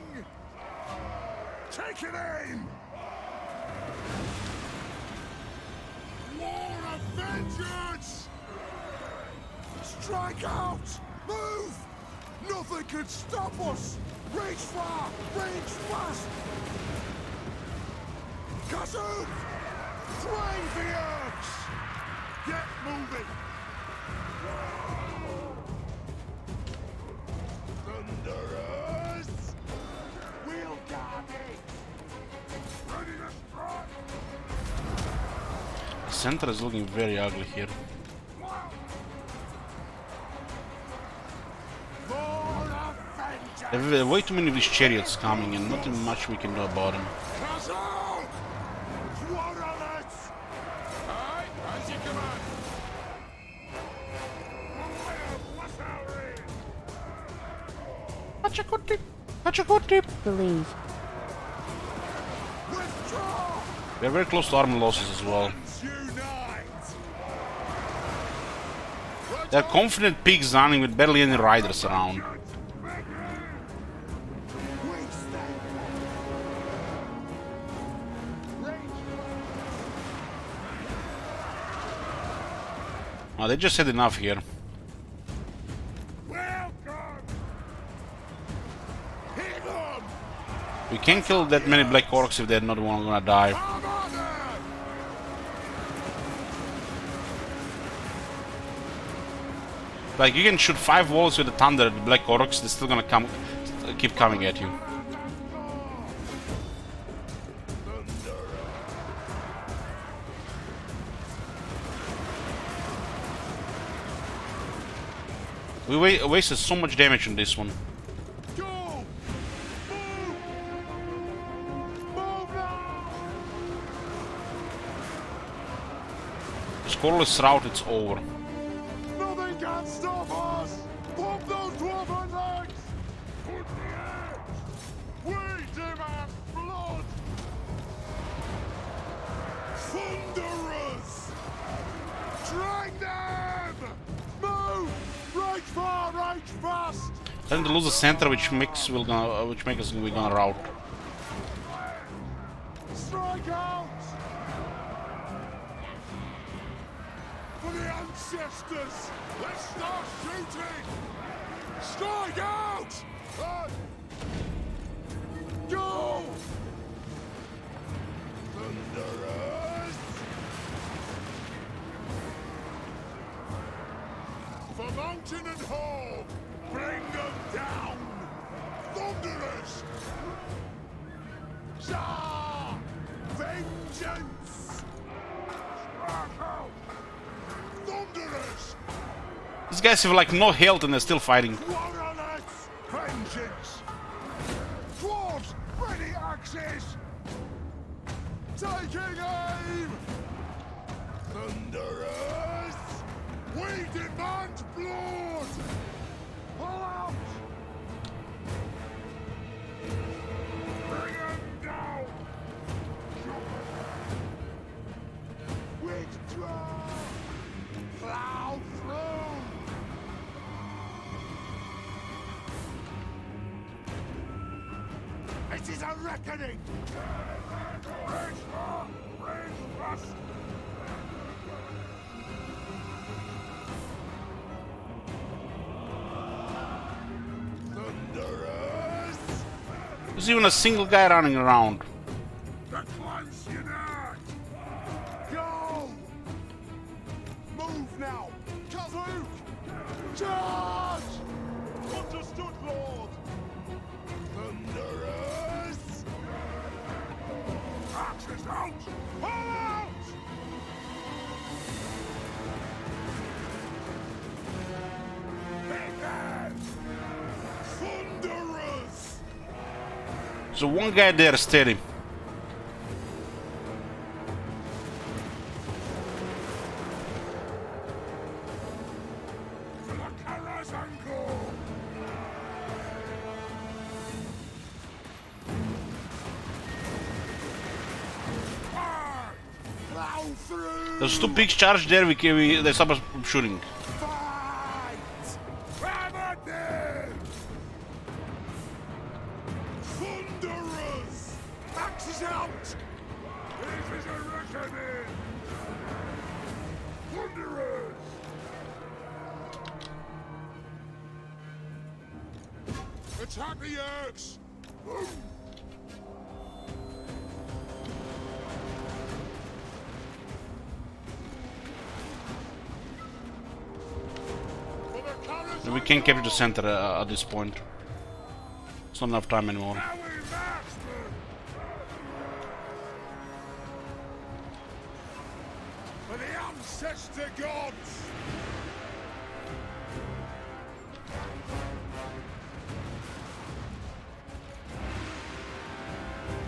Speaker 4: Take it aim! War of vengeance! Strike out! Move! Nothing can stop us! Reach far! Reach fast! Kassoon! Train the Urks! Get moving! Thunderers! We'll guard it! Ready to strike!
Speaker 1: The center is looking very ugly here. There are way too many of these chariots coming and nothing much we can do about them.
Speaker 4: Kassoon! Quarrelers! Aye, as you command!
Speaker 2: Believe.
Speaker 4: Withdraw!
Speaker 1: We're very close to armor losses as well.
Speaker 4: Unite!
Speaker 1: They're confident pigs running with barely any riders around. Oh, they just had enough here. We can't kill that many black orcs if they're not one gonna die. Like, you can shoot 5 walls with the thunder at the black orcs, they're still gonna keep coming at you. We wasted so much damage on this one.
Speaker 4: Go! Move! Move now!
Speaker 1: Scoreless route, it's over.
Speaker 4: Nothing can stop us! Pump those dwarven legs! Put the edge! We demand blood! Thunderers! Drag them! Move! Right far, right fast!
Speaker 1: Trying to lose the center, which makes us gonna rout.
Speaker 4: Strike out! For the ancestors! Let's start shooting! Strike out! Go! Thunderers! For mountain and hall! Bring them down! Thunderers! Shah! Vengeance! Strike out! Thunderers!
Speaker 1: These guys have like no health and they're still fighting.
Speaker 4: Warriors, vengeance! Dwarves, ready axes! Taking aim! Thunderers! We demand blood! Pull out! Bring them down! Withdraw! Plow through! It is a reckoning! Thunderers!
Speaker 1: There's even a single guy running around.
Speaker 4: The clans unite! Go! Move now! Karak! Charge! Understood, Lord! Thunderers! Axes out! Pull out! Thunderers!
Speaker 1: So one guy there steady.
Speaker 4: For the Karak's ankle! Fire! Plow through!
Speaker 1: There's two big charge there. They stop us from shooting.
Speaker 4: Fight! Hammer them! Thunderers! Axes out! This is a reckoning! Thunderers! Attack the Yerks! Boom! For the Karak's
Speaker 1: We can't capture the center at this point. It's not enough time anymore.
Speaker 4: Now we march them! For the ancestor gods!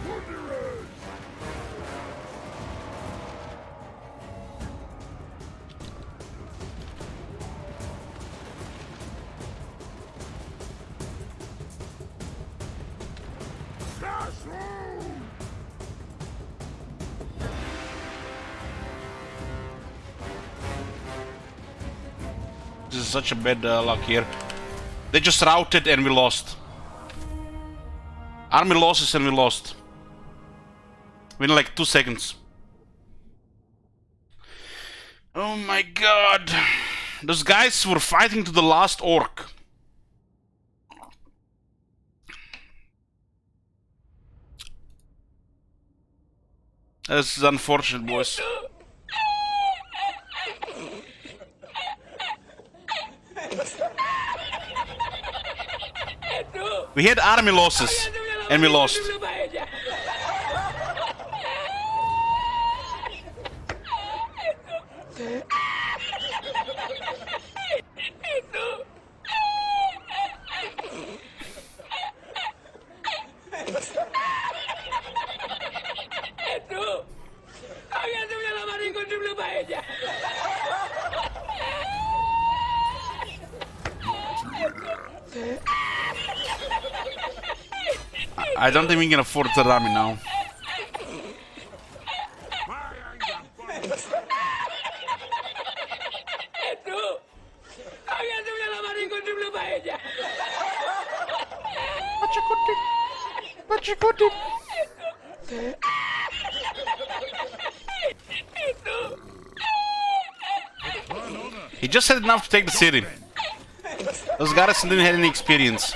Speaker 4: Wanderers! Dash through!
Speaker 1: This is such a bad luck here. They just routed and we lost. Army losses and we lost. Within like 2 seconds. Oh my god. Those guys were fighting to the last orc. This is unfortunate, boys. We had army losses and we lost. I don't think we can afford the army now. He just had enough to take the city. Those guys didn't have any experience.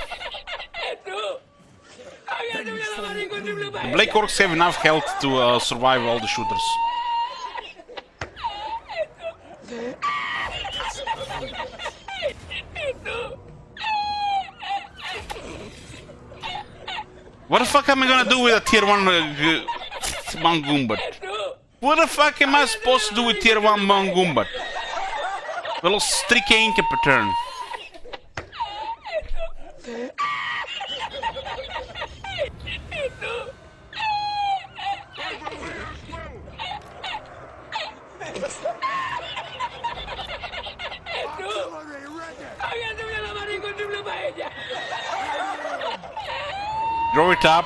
Speaker 1: The Blake Orcs have enough health to survive all the shooters. What the fuck am I gonna do with a tier 1 Mangumbat? What the fuck am I supposed to do with tier 1 Mangumbat? Wel strikke één keer per turn. Draw it up.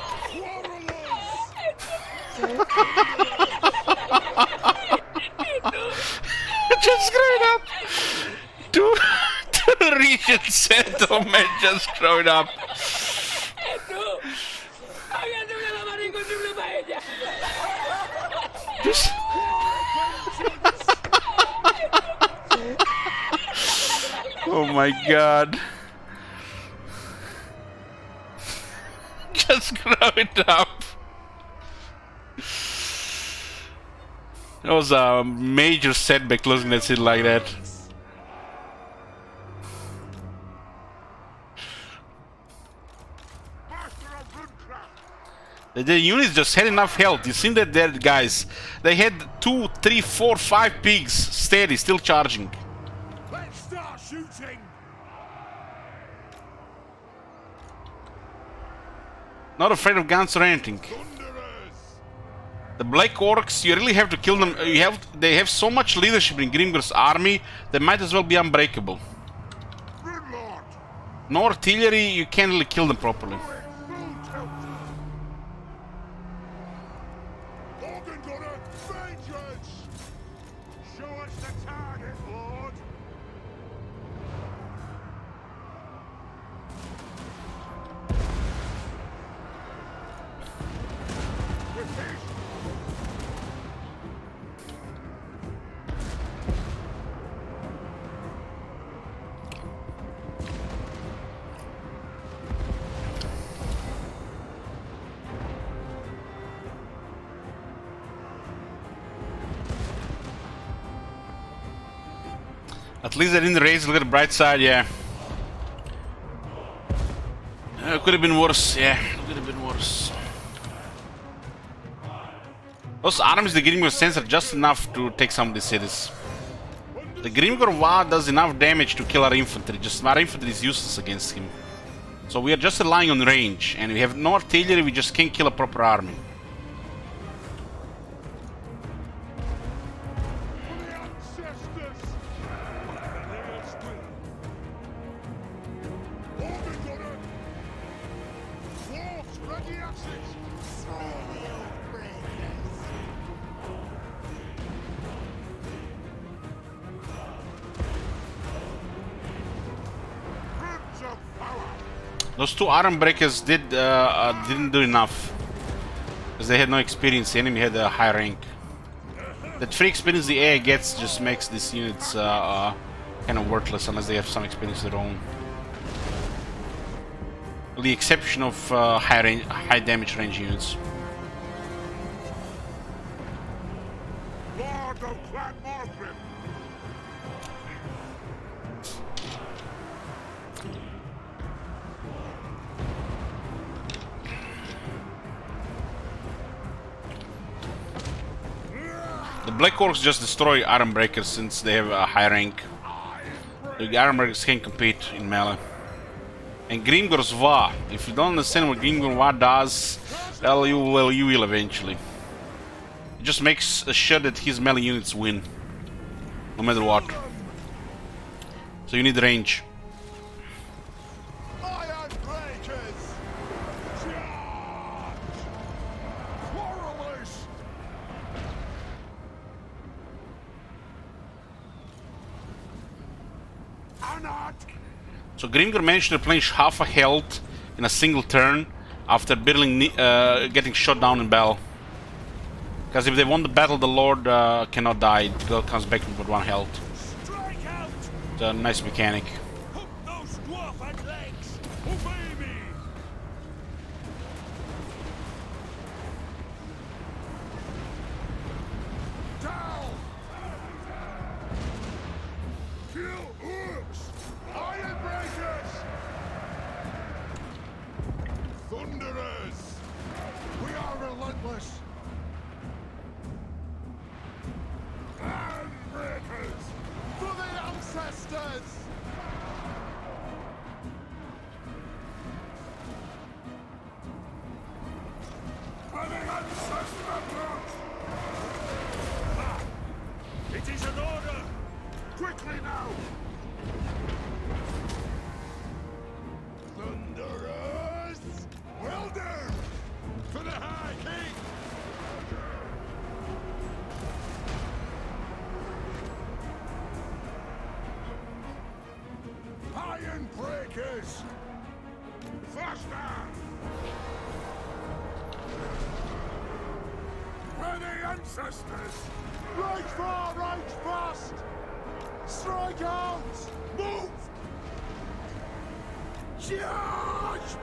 Speaker 1: Just screw it up. Two region settlement. Just screw it up. Just. Oh my god. Just grow it up. That was a major setback losing that shit like that. The units just had enough health. You seen that there, guys? They had 2, 3, 4, 5 pigs steady, still charging.
Speaker 4: Let's start shooting.
Speaker 1: Not afraid of guns or anything. The Black Orcs, you really have to kill them. They have so much leadership in Grimgor's army, they might as well be unbreakable. No artillery, you can't really kill them properly. At least I didn't raise. Look at the bright side, yeah. Could have been worse, yeah. Could have been worse. Those armies the Grimgor sends are just enough to take some of these cities. The Grimgor Wa does enough damage to kill our infantry. Just our infantry is useless against him. So we are just relying on range, and we have no artillery. We just can't kill a proper army. Those two Iron Breakers didn't do enough. Because they had no experience, the enemy had a high rank. That free experience the AI gets just makes these units kind of worthless unless they have some experience of their own. With the exception of high damage range units. The Black Orcs just destroy Iron Breakers since they have a high rank. The Iron Breakers can't compete in melee. And Grimgor's Va. If you don't understand what Grimgor Va does, well, you will eventually. It just makes sure that his melee units win. No matter what. So you need range. So Grimgor managed to replenish half a health in a single turn after getting shot down in battle. Because if they won the battle, the Lord cannot die. The Lord comes back with 1 health. It's a nice mechanic.
Speaker 4: Advance! Faster! We're the ancestors! Right far, right fast! Strike out! Move! Charge!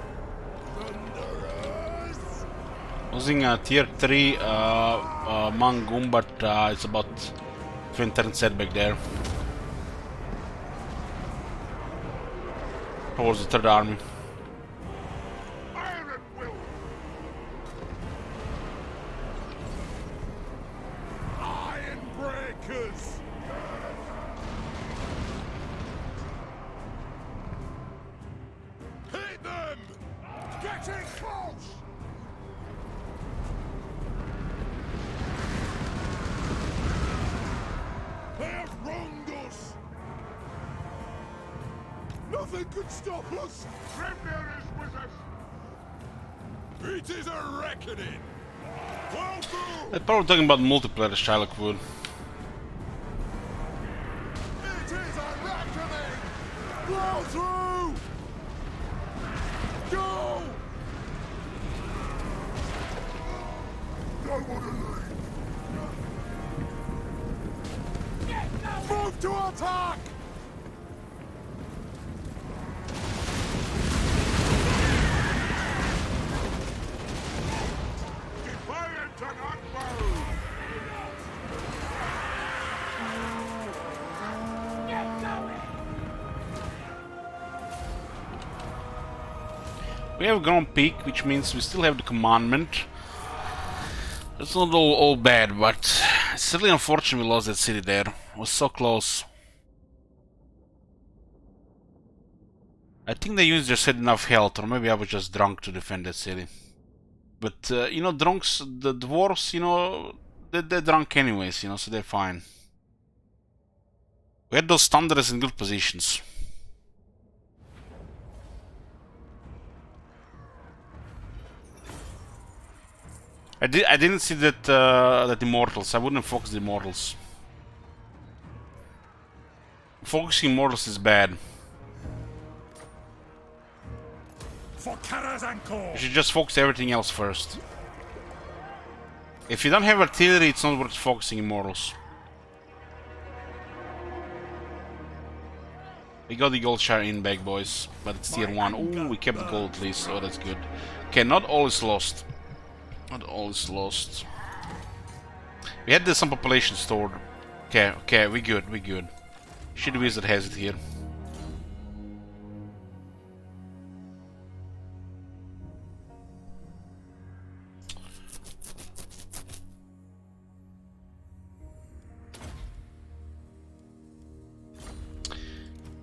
Speaker 4: Thunderers!
Speaker 1: Losing a tier 3 Mangum, but it's about 20 turn setback there. Towards the third army.
Speaker 4: Iron will! Iron breakers! Hit them! Getting close! They have wronged us! Nothing could stop us! Grimnir is with us! It is a reckoning! Fall through!
Speaker 1: They're probably talking about multiplayer, Shylock would.
Speaker 4: It is a reckoning! Blow through! Go!
Speaker 5: I want to leave.
Speaker 4: Move to attack! Defiant and unbowed!
Speaker 1: We have Grand Peak, which means we still have the commandment. It's not all bad, but it's certainly unfortunate we lost that city there. It was so close. I think they used just had enough health, or maybe I was just drunk to defend that city. But, you know, drunks, the dwarves, you know, they're drunk anyways, you know, so they're fine. We had those thunderers in good positions. I didn't see that immortals. I wouldn't focus the immortals. Focusing immortals is bad.
Speaker 4: For Karazanko!
Speaker 1: You should just focus everything else first. If you don't have artillery, it's not worth focusing immortals. We got the gold share in back, boys, but it's tier 1. Ooh, we kept the gold at least, oh that's good. Okay, not all is lost. Not all is lost. We had some population stored. Okay, we good, we good. Shitty Wizard has it here.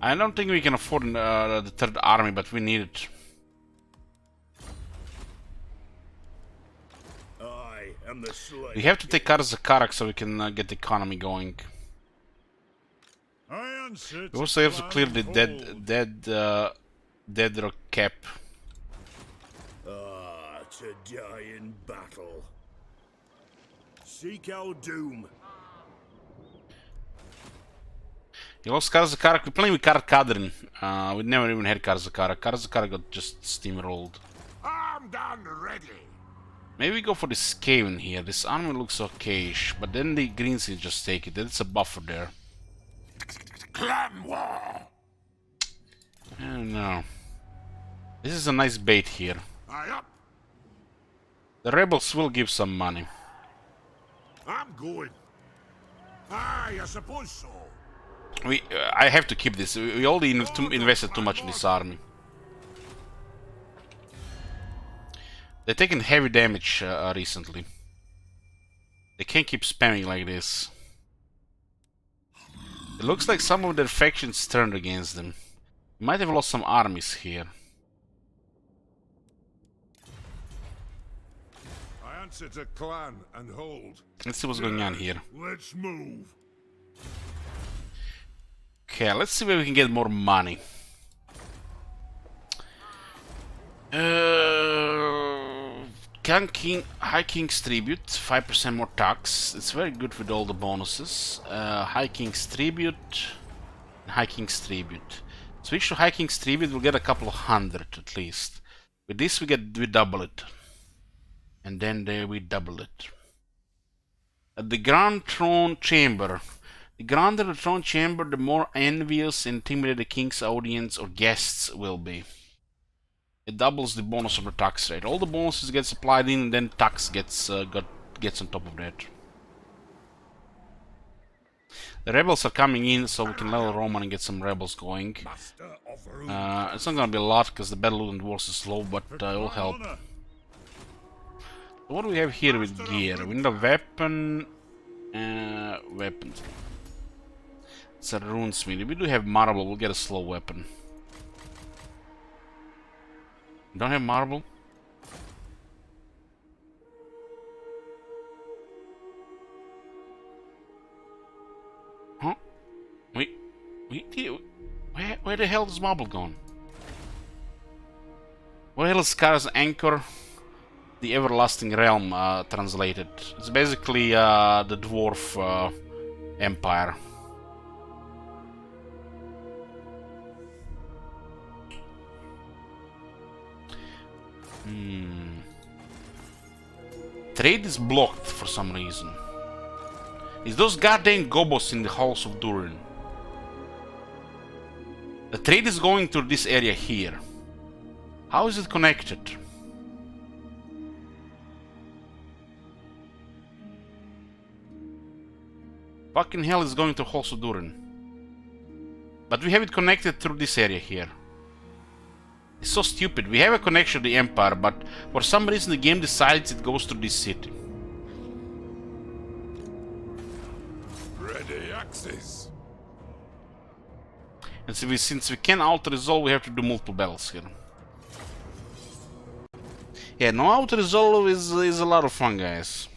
Speaker 1: I don't think we can afford the third army, but we need it. We have to take Karak so we can get the economy going. We also have to clear the dead rock cap.
Speaker 6: To die in battle. Seek our doom.
Speaker 1: You lost Karak. We're playing with Kadrin. We never even had Karak. Karak got just steamrolled.
Speaker 4: Armed and ready!
Speaker 1: Maybe we go for this Skaven here. This army looks okayish, but then the Greens can just take it. That's a buffer there.
Speaker 4: Clan war!
Speaker 1: I don't know. This is a nice bait here.
Speaker 4: Aye up!
Speaker 1: The rebels will give some money.
Speaker 4: I'm going. Aye, I suppose so.
Speaker 1: I have to keep this. We already invested too much in this army. They've taken heavy damage recently. They can't keep spamming like this. It looks like some of their factions turned against them. We might have lost some armies here.
Speaker 4: I answer to clan and hold.
Speaker 1: Let's see what's going on here.
Speaker 4: Let's move.
Speaker 1: Okay, let's see where we can get more money. High King's Tribute, 5% more tax. It's very good with all the bonuses. High King's Tribute, High King's Tribute. Switch to High King's Tribute, we'll get a couple of hundred at least. With this we double it. And then there we double it. At the Grand Throne Chamber. The grander the throne chamber, the more envious and intimidated the king's audience or guests will be. It doubles the bonus of the tax rate. All the bonuses get applied in, and then tax gets on top of that. The rebels are coming in, so we can level Roman and get some rebels going. It's not gonna be a lot because the battle and wars is slow, but it'll help. So what do we have here with gear? We need a weapon. Weapons. It's a runesmith. If we do have marble, we'll get a slow weapon. Don't have marble? Huh? Where the hell is marble gone? Where the hell is Scar's Anchor? The Everlasting Realm translated. It's basically the dwarf empire. Trade is blocked for some reason. It's those goddamn gobos in the halls of Durin. The trade is going to this area here. How is it connected? Fucking hell is going to halls of Durin. But we have it connected through this area here. It's so stupid. We have a connection to the Empire, but for some reason the game decides it goes to this city.
Speaker 4: Ready access.
Speaker 1: And so since we can auto-resolve, we have to do multiple battles here. Yeah, no auto-resolve is a lot of fun, guys.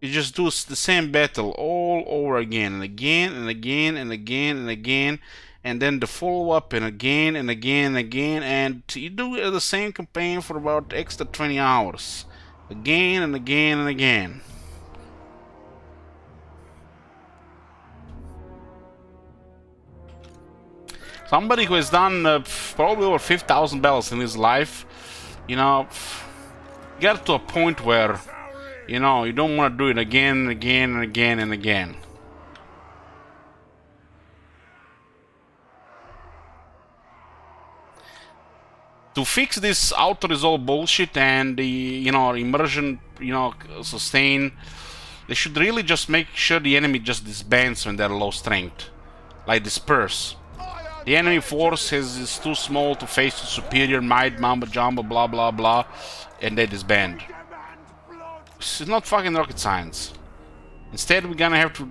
Speaker 1: You just do the same battle all over again and again and again and again and again. And then the follow-up and again and again and again, and you do the same campaign for about extra 20 hours. Again and again and again. Somebody who has done probably over 5,000 battles in his life, you know, get to a point where, you know, you don't want to do it again and again and again and again. To fix this auto-resolve bullshit and the, you know, immersion, you know, sustain, they should really just make sure the enemy just disbands when they're low strength. Like disperse. The enemy force is too small to face the superior might, mamba jumbo, blah blah blah, and they disband. It's not fucking rocket science. Instead, we're gonna have to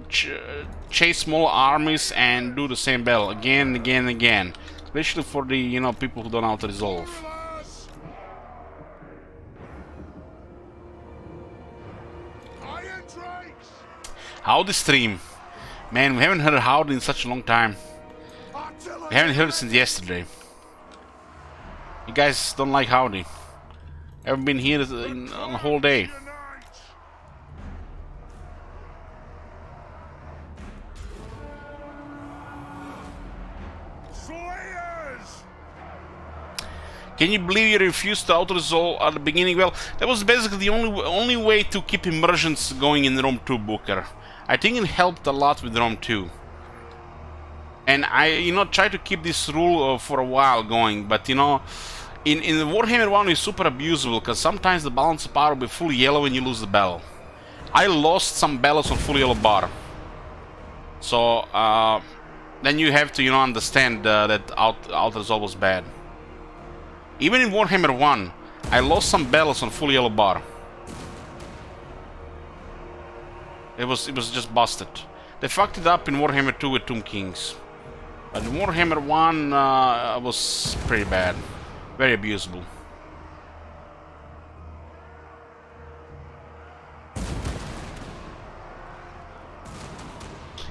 Speaker 1: chase small armies and do the same battle again and again and again. Especially for the, you know, people who don't know how to resolve. Howdy stream. Man, we haven't heard howdy in such a long time. We haven't heard it since yesterday. You guys don't like howdy. Haven't been here on the whole day. Can you believe you refused to auto-resolve at the beginning? Well, that was basically the only way to keep immersions going in Rome 2, Booker. I think it helped a lot with Rome 2. And I, you know, tried to keep this rule for a while going, but you know, in Warhammer 1 it's super abusable, because sometimes the balance of power will be full yellow and you lose the battle. I lost some battles on full yellow bar. So, then you have to, you know, understand that auto-resolve was bad. Even in Warhammer 1, I lost some battles on full yellow bar. It was just busted. They fucked it up in Warhammer 2 with Tomb Kings. But in Warhammer 1 was pretty bad. Very abusable.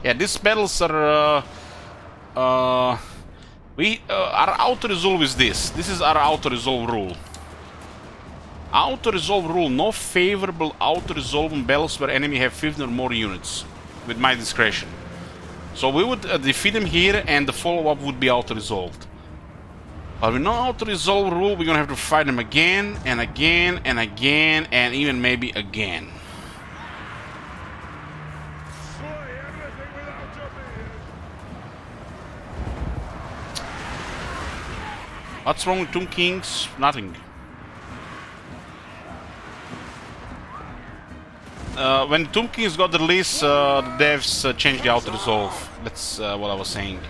Speaker 1: Yeah, these battles are... our auto-resolve is this. This is our auto-resolve rule. Auto-resolve rule. No favorable auto-resolve battles where enemy have 15 or more units. With my discretion. So we would defeat him here, and the follow-up would be auto-resolved. But with no auto-resolve rule, we're gonna have to fight him again, and again, and again, and even maybe again.
Speaker 4: Slay everything without your beard.
Speaker 1: What's wrong with Tomb Kings? Nothing. When Tomb Kings got released, the devs changed the auto-resolve. That's what I was saying.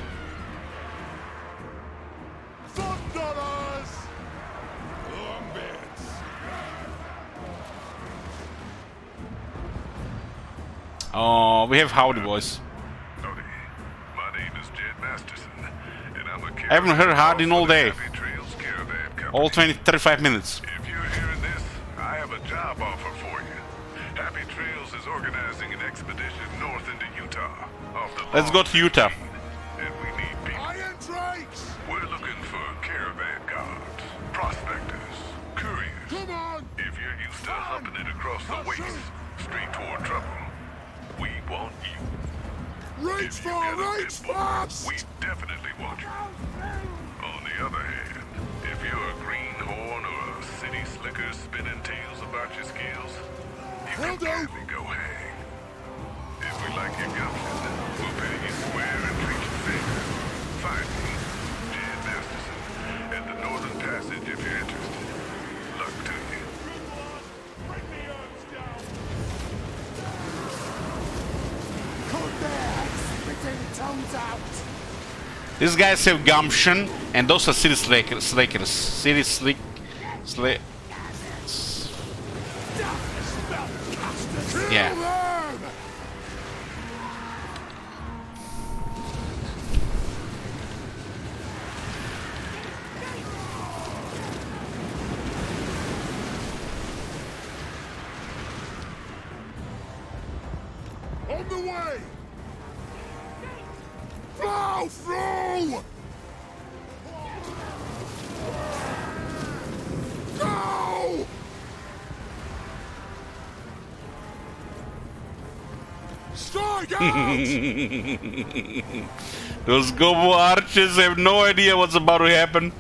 Speaker 4: Thunderers! Lumbits!
Speaker 1: Oh, we have howdy, boys.
Speaker 3: Howdy. My name is Jed Masterson, and I'm a
Speaker 1: I haven't heard howdy in all day.
Speaker 3: Happy Trails Caravan Company.
Speaker 1: All 35 minutes.
Speaker 3: If you're hearing this, I have a job offer for you. Happy Trails is organizing an expedition north into Utah. Off the
Speaker 1: Let's go to Utah.
Speaker 3: And we need people.
Speaker 4: Iron Drakes!
Speaker 3: We're looking for caravan guards, prospectors, couriers.
Speaker 4: Come on!
Speaker 3: If you're used to humping it across the waste, straight toward trouble, we want you.
Speaker 4: Reach
Speaker 3: If you
Speaker 4: for
Speaker 3: get a
Speaker 4: reach
Speaker 3: bit bold,
Speaker 4: fast!
Speaker 3: we definitely want you. On the other hand, if you're a greenhorn or a city slicker spinning tales about your skills, you
Speaker 4: Will
Speaker 3: can
Speaker 4: do.
Speaker 3: gladly go hang. If we like your gumption, we'll pay you square and treat you fair. Find me, Jed Masterson, at the Northern Passage if you're interested. Luck to you.
Speaker 4: Bring the herbs down! Come there, spitting tongues out!
Speaker 1: These guys have gumption, and those are city slickers. City slick... Yeah.
Speaker 4: Kill them! On the way! Plow through! Go! Strike out!
Speaker 1: Those Gobo archers have no idea what's about to happen.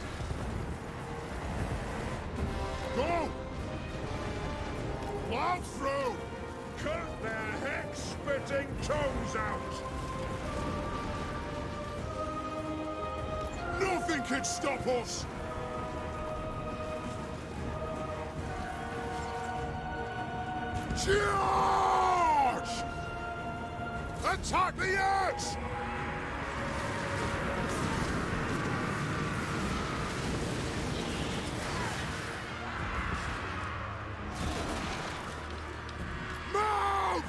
Speaker 4: Go! Plow through! Cut their heck-spitting tongues out! Nothing can stop us! Charge! Attack the axe! Move!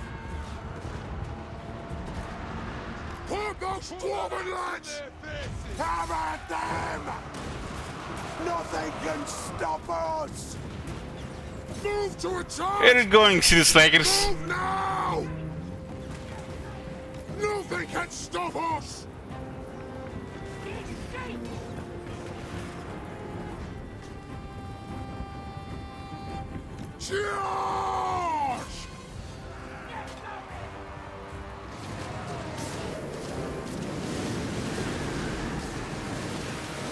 Speaker 4: Put those dwarven lads! Have at them! Nothing can stop us! Move to attack!
Speaker 1: Where are you going, city slackers?
Speaker 4: Move now! Nothing can stop us! Charge!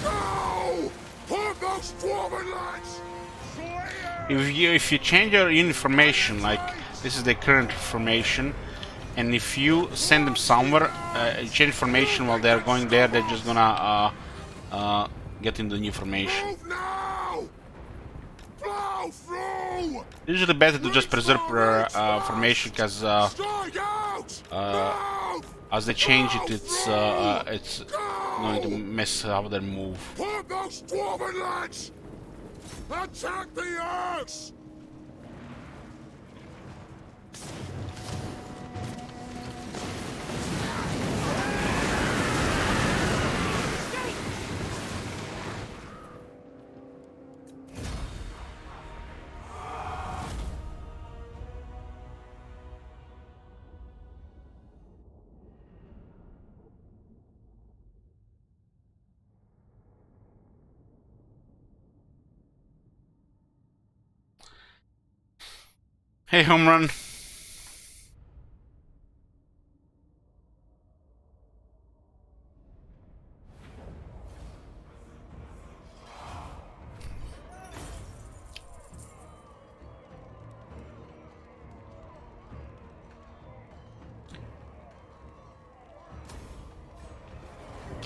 Speaker 4: Go! Put those dwarven lads!
Speaker 1: If you change your unit formation, like this is the current formation, and if you send them somewhere, change formation while they're going there, they're just gonna get in the new formation.
Speaker 4: Move now! Plow through!
Speaker 1: Usually better to just preserve formation, because
Speaker 4: Strike out! Move!
Speaker 1: as they change it, it's going to mess up their move.
Speaker 4: Put those dwarven lads! Attack the axe!
Speaker 1: Hey, home run.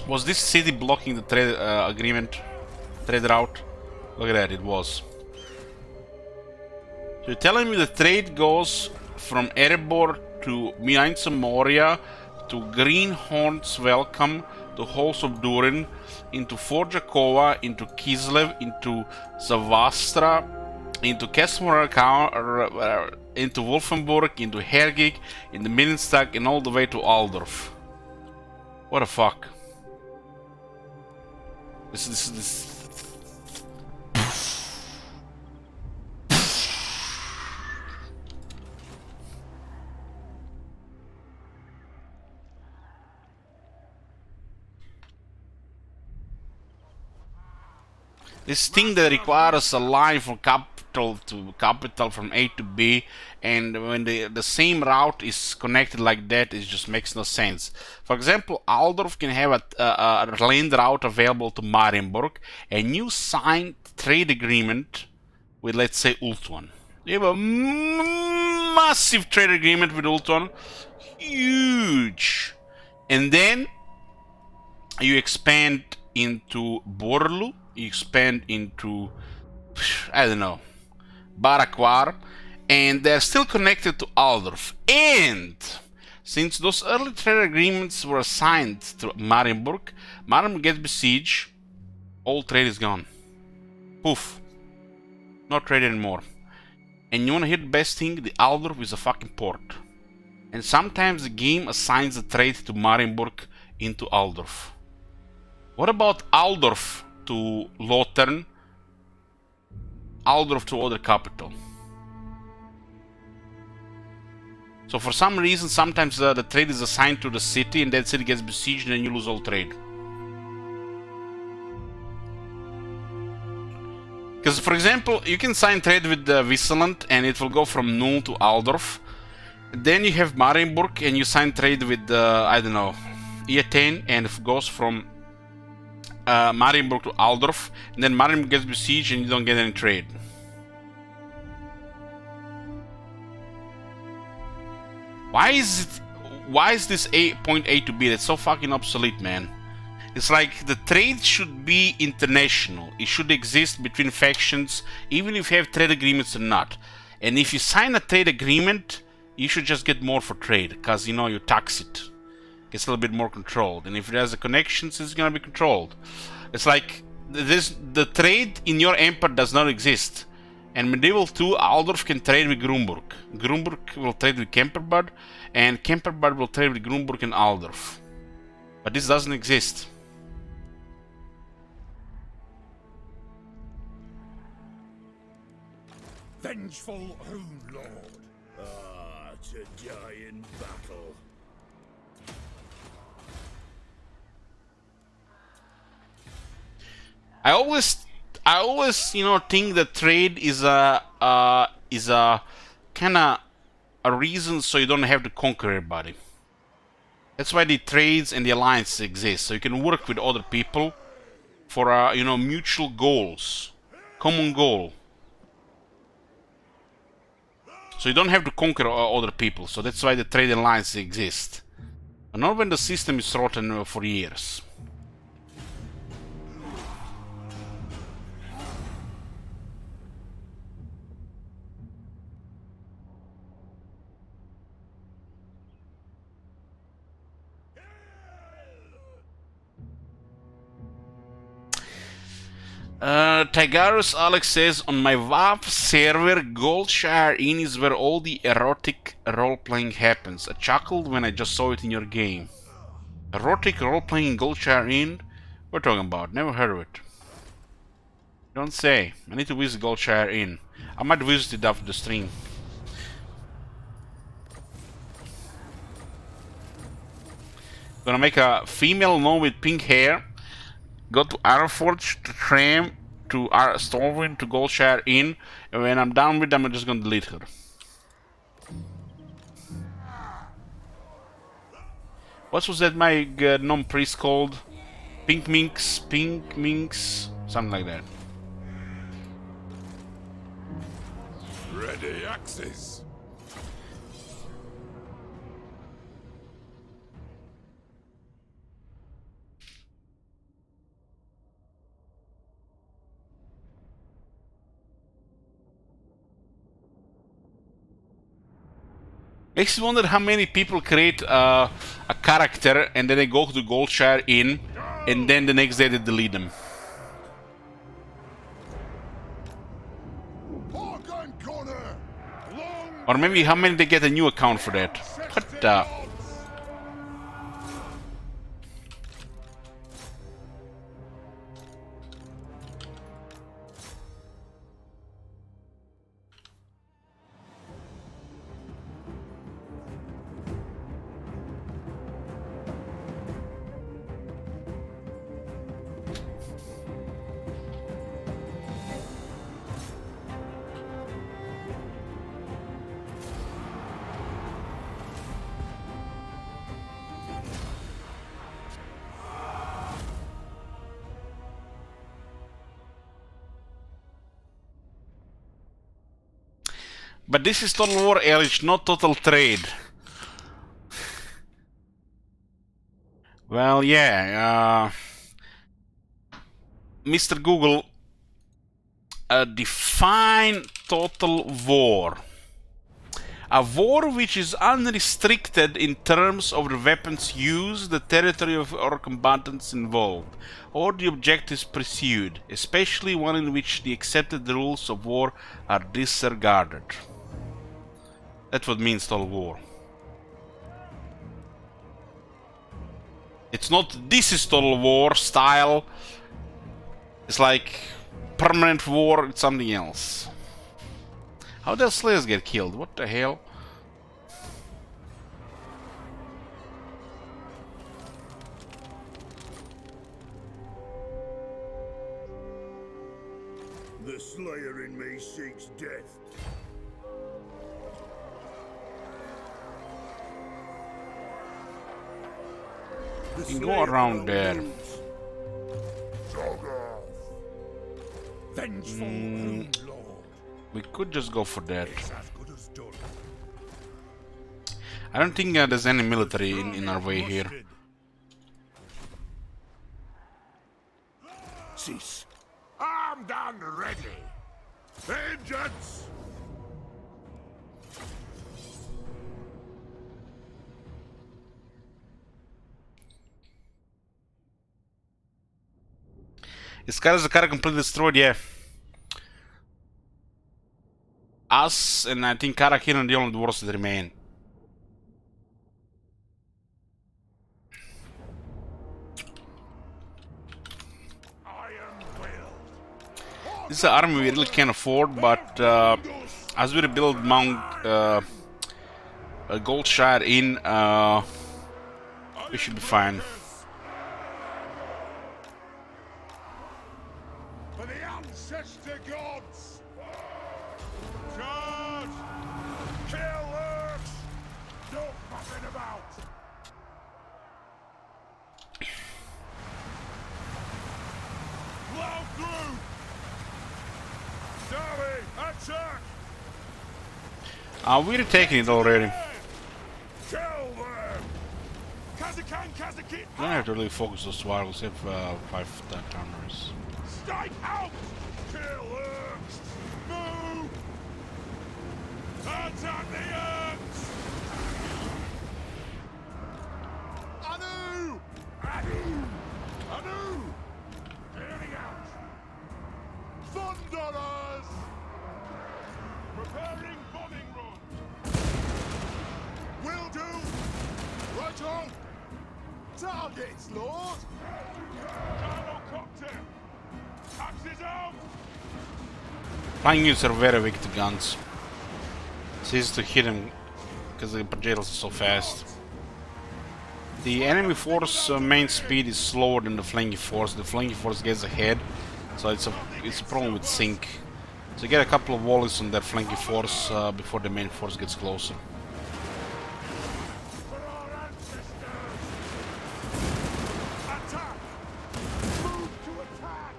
Speaker 1: Was this city blocking the trade agreement? Trade route? Look at that, it was. So you're telling me the trade goes from Erebor to Mianza Moria to Greenhorn's Welcome to Halls of Durin, into Forjakova, into Kislev, into Zavastra, into Kesmora, into Wolfenburg, into Hergig, into Milenstag, and all the way to Aldorf. What the fuck? This. This thing that requires a line from capital to capital from A to B, and when the same route is connected like that, it just makes no sense. For example, Aldorf can have a land route available to Marienburg, and you sign trade agreement with, let's say, Ultuan. You have a massive trade agreement with Ultuan, huge, and then you expand into Borlu, you expand into, I don't know, Barakwar, and they're still connected to Aldorf. And since those early trade agreements were signed to Marienburg, Marienburg gets besieged, all trade is gone. Poof. No trade anymore. And you wanna hear the best thing? The Aldorf is a fucking port. And sometimes the game assigns the trade to Marienburg into Aldorf. What about Aldorf to Lothern, Aldorf to other capital? So for some reason, sometimes the trade is assigned to the city, and that city gets besieged, and then you lose all trade. Because, for example, you can sign trade with Wisseland, and it will go from Null to Aldorf. Then you have Marienburg, and you sign trade with, I don't know, Iatane, and it goes from Marienburg to Aldorf, and then Marienburg gets besieged and you don't get any trade. Why is this point A to B? That's so fucking obsolete, man. It's like the trade should be international. It should exist between factions, even if you have trade agreements or not. And if you sign a trade agreement, you should just get more for trade, because, you know, you tax it. It's a little bit more controlled, and if it has the connections, it's gonna be controlled. It's like the trade in your empire does not exist. And Medieval 2, Aldorf can trade with Grunburg. Grunburg will trade with Kemperbad, and Kemperbad will trade with Grunburg and Aldorf. But this doesn't exist.
Speaker 6: Vengeful Rune Lord. Ah, to die in battle.
Speaker 1: I always, you know, think that trade is a kind of a reason so you don't have to conquer everybody. That's why the trades and the alliances exist, so you can work with other people for you know, mutual goals, common goal. So you don't have to conquer other people. So that's why the trade alliances exist, and not when the system is rotten for years. Tigarus Alex says, on my WAF server, Goldshire Inn is where all the erotic role-playing happens. I chuckled when I just saw it in your game. Erotic role-playing in Goldshire Inn? What are you talking about? Never heard of it. Don't say. I need to visit Goldshire Inn. I might visit it after the stream. Gonna make a female gnome with pink hair. Go to Ironforge, to Tram, to Stormwind, to Goldshire Inn, and when I'm done with them, I'm just gonna delete her. What was that my gnome priest called? Pink Minx, something like that.
Speaker 4: Ready axes.
Speaker 1: Makes me wonder how many people create a character and then they go to Goldshire Inn and then the next day they delete them. Or maybe how many they get a new account for that. What the... But this is Total War, Elich, not Total Trade. Well, yeah, Mr. Google, define Total War. A war which is unrestricted in terms of the weapons used, the territory of or combatants involved, or the objectives pursued, especially one in which the accepted rules of war are disregarded. That's what means Total War. It's not this is Total War style. It's like permanent war, it's something else. How does Slayers get killed? What the hell?
Speaker 6: The Slayer in me seeks death.
Speaker 1: You can go around there. We could just go for that. I don't think there's any military in our way here.
Speaker 6: Cease. Armed and ready. Vengeance!
Speaker 1: Is Karak completely destroyed? Yeah. Us and I think Karak here are the only dwarves that remain. This is an army we really can't afford, but as we rebuild Mount Goldshire Inn, we should be fine.
Speaker 4: For the ancestor gods! Charge! Kill Lurks! No fucking about! Blow through! Sorry, attack!
Speaker 1: We're taking it already.
Speaker 4: Kill them! Kazakan, Kazakit!
Speaker 1: We don't have to really focus on swirls. We have 5 turners.
Speaker 4: Strike out! Kill Lurks! Move! Attack the Urks! Anu! Anu! Anu! Clearing out! Thunderers! Preparing bombing run! Will do! Right on! Targets, Lord! Gyrocopter! Axes out!
Speaker 1: Flying units are very weak to guns. It's easy to hit them because the projectiles are so fast. The enemy force main speed is slower than the flanking force. The flanking force gets ahead, so it's a problem with sync. So get a couple of volleys on that flanking force before the main force gets closer.
Speaker 4: For our ancestors! Attack! Move to attack!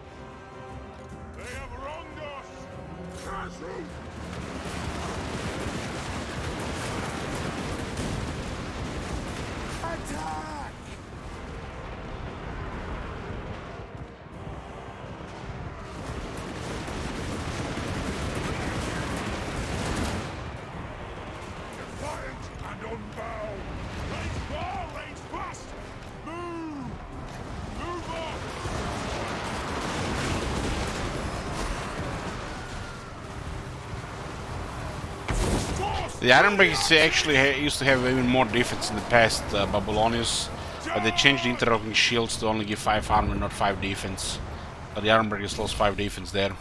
Speaker 4: They have wronged us! Kazu! Attack!
Speaker 1: The Ironbreakers actually used to have even more defense in the past, Babylonius, but they changed the interlocking shields to only give 5 armor, not 5 defense. But the Ironbreakers lost 5 defense there.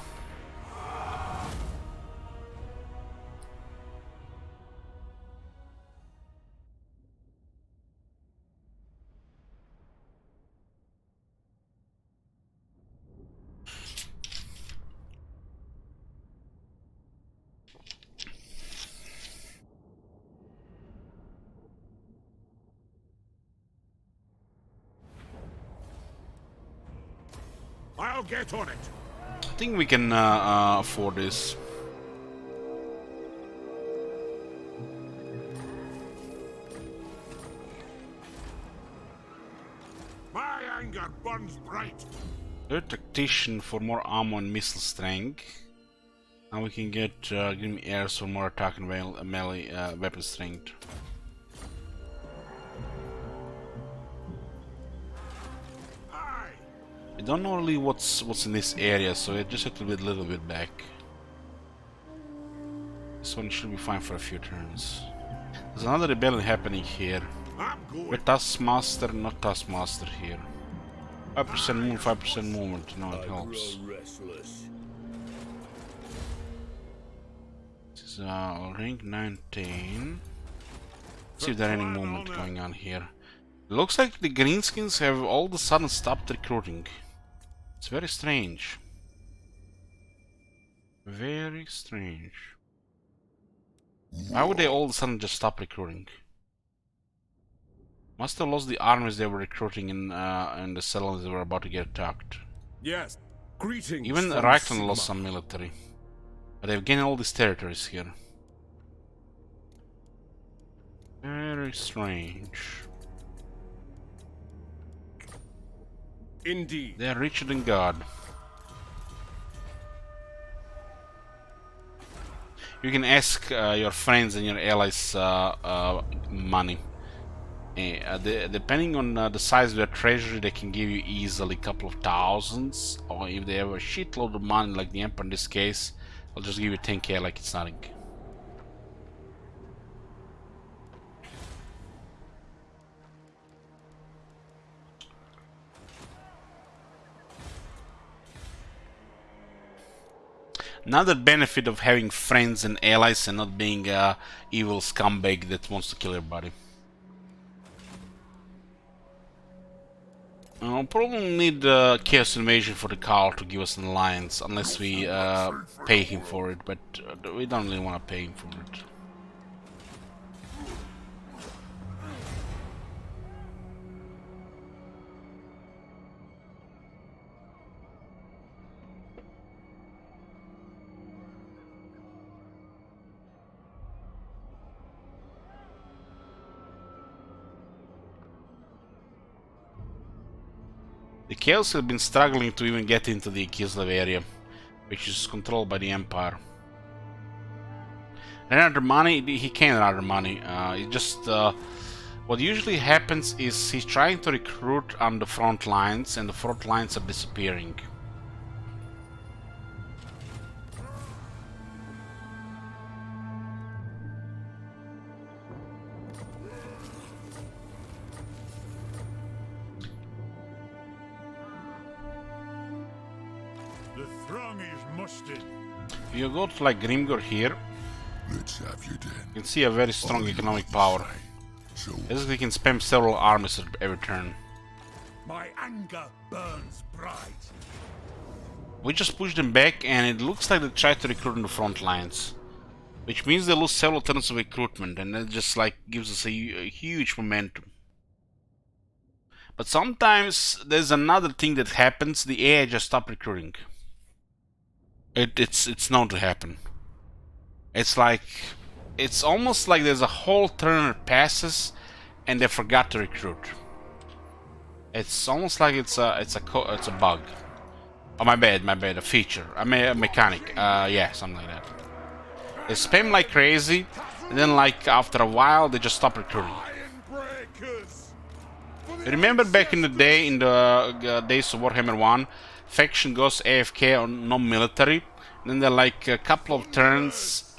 Speaker 6: I'll get on it.
Speaker 1: I think we can afford this.
Speaker 6: My anger burns bright.
Speaker 1: Third tactician for more armor and missile strength. Now we can get Grim Airs for more attack and melee weapon strength. I don't know really what's in this area, so I just have to be a little bit back. This one should be fine for a few turns. There's another rebellion happening here. We're Taskmaster, not Taskmaster here. 5% move, 5% movement. No, it helps. This is rank 19. See if there's any movement going on here. Looks like the greenskins have all of a sudden stopped recruiting. It's very strange. Very strange. Why would they all of a sudden just stop recruiting? Must have lost the armies they were recruiting in the settlements they were about to get attacked.
Speaker 6: Yes. Greetings.
Speaker 1: Even Reichland lost some military. But they've gained all these territories here. Very strange.
Speaker 6: Indeed.
Speaker 1: They're richer than God. You can ask your friends and your allies money. Depending on the size of their treasury, they can give you easily a couple of thousands. Or if they have a shitload of money, like the Emperor in this case, I'll just give you 10k like it's nothing. Another benefit of having friends and allies and not being a evil scumbag that wants to kill everybody. I'll probably need Chaos Invasion for the Carl to give us an alliance, unless we pay him for it, but we don't really want to pay him for it. The Chaos have been struggling to even get into the Kislev area, which is controlled by the Empire. Ran out of money? He can't run out of money. It just what usually happens is he's trying to recruit on the front lines, and the front lines are disappearing. If you go to like Grimgor here,
Speaker 5: Let's have you then.
Speaker 1: you can see a very strong economic power.
Speaker 5: So
Speaker 1: Basically, you can spam several armies every turn.
Speaker 6: My anger burns bright.
Speaker 1: We just push them back, and it looks like they try to recruit in the front lines, which means they lose several turns of recruitment, and that just like gives us a huge momentum. But sometimes there's another thing that happens: the AI just stop recruiting. It's known to happen. It's almost like there's a whole turn that passes, and they forgot to recruit. It's almost like it's a bug. Oh, my bad, a feature, a mechanic. Yeah, something like that. They spam like crazy, and then like after a while they just stop recruiting. Remember back in the day, in the days of Warhammer 1, faction goes AFK on non-military, Then they're like a couple of turns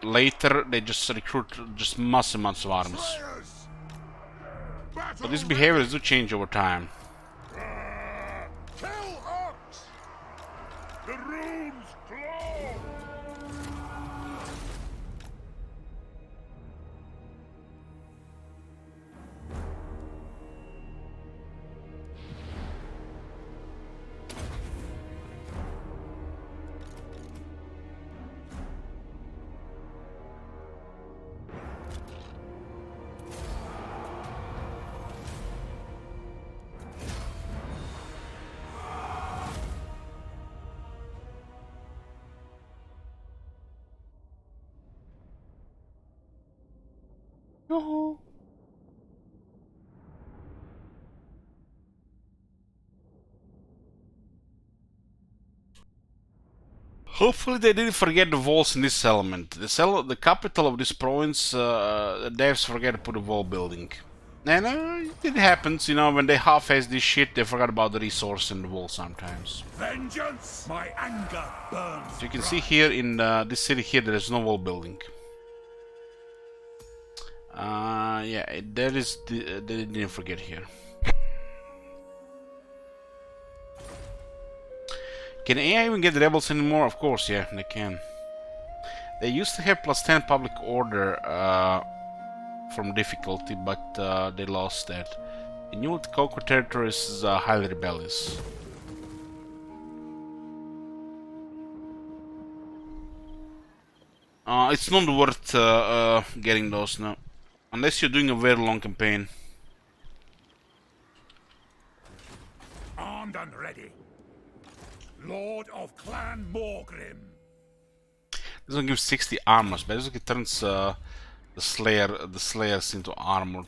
Speaker 1: later, they just recruit just massive amounts of armies.
Speaker 4: Slayers!
Speaker 1: But these behaviors do change over time.
Speaker 4: Kill Orcs!
Speaker 3: The rune's claw!
Speaker 1: No. Hopefully they didn't forget the walls in this settlement. The capital of this province, the devs forget to put a wall building. And it happens, you know, when they half-ass this shit, they forgot about the resource in the wall sometimes.
Speaker 6: Vengeance! My anger burns.
Speaker 1: So you can see here in this city here, there is no wall building. Yeah, that is they didn't forget here. Can AI even get rebels anymore? Of course, yeah, they can. They used to have +10 public order from difficulty, but they lost that. The new Coco territories is highly rebellious. It's not worth getting those now. Unless you're doing a very long campaign.
Speaker 6: Armed and ready. Lord of Clan Morgrim.
Speaker 1: This one gives 60 armors, but it turns the slayers into armored.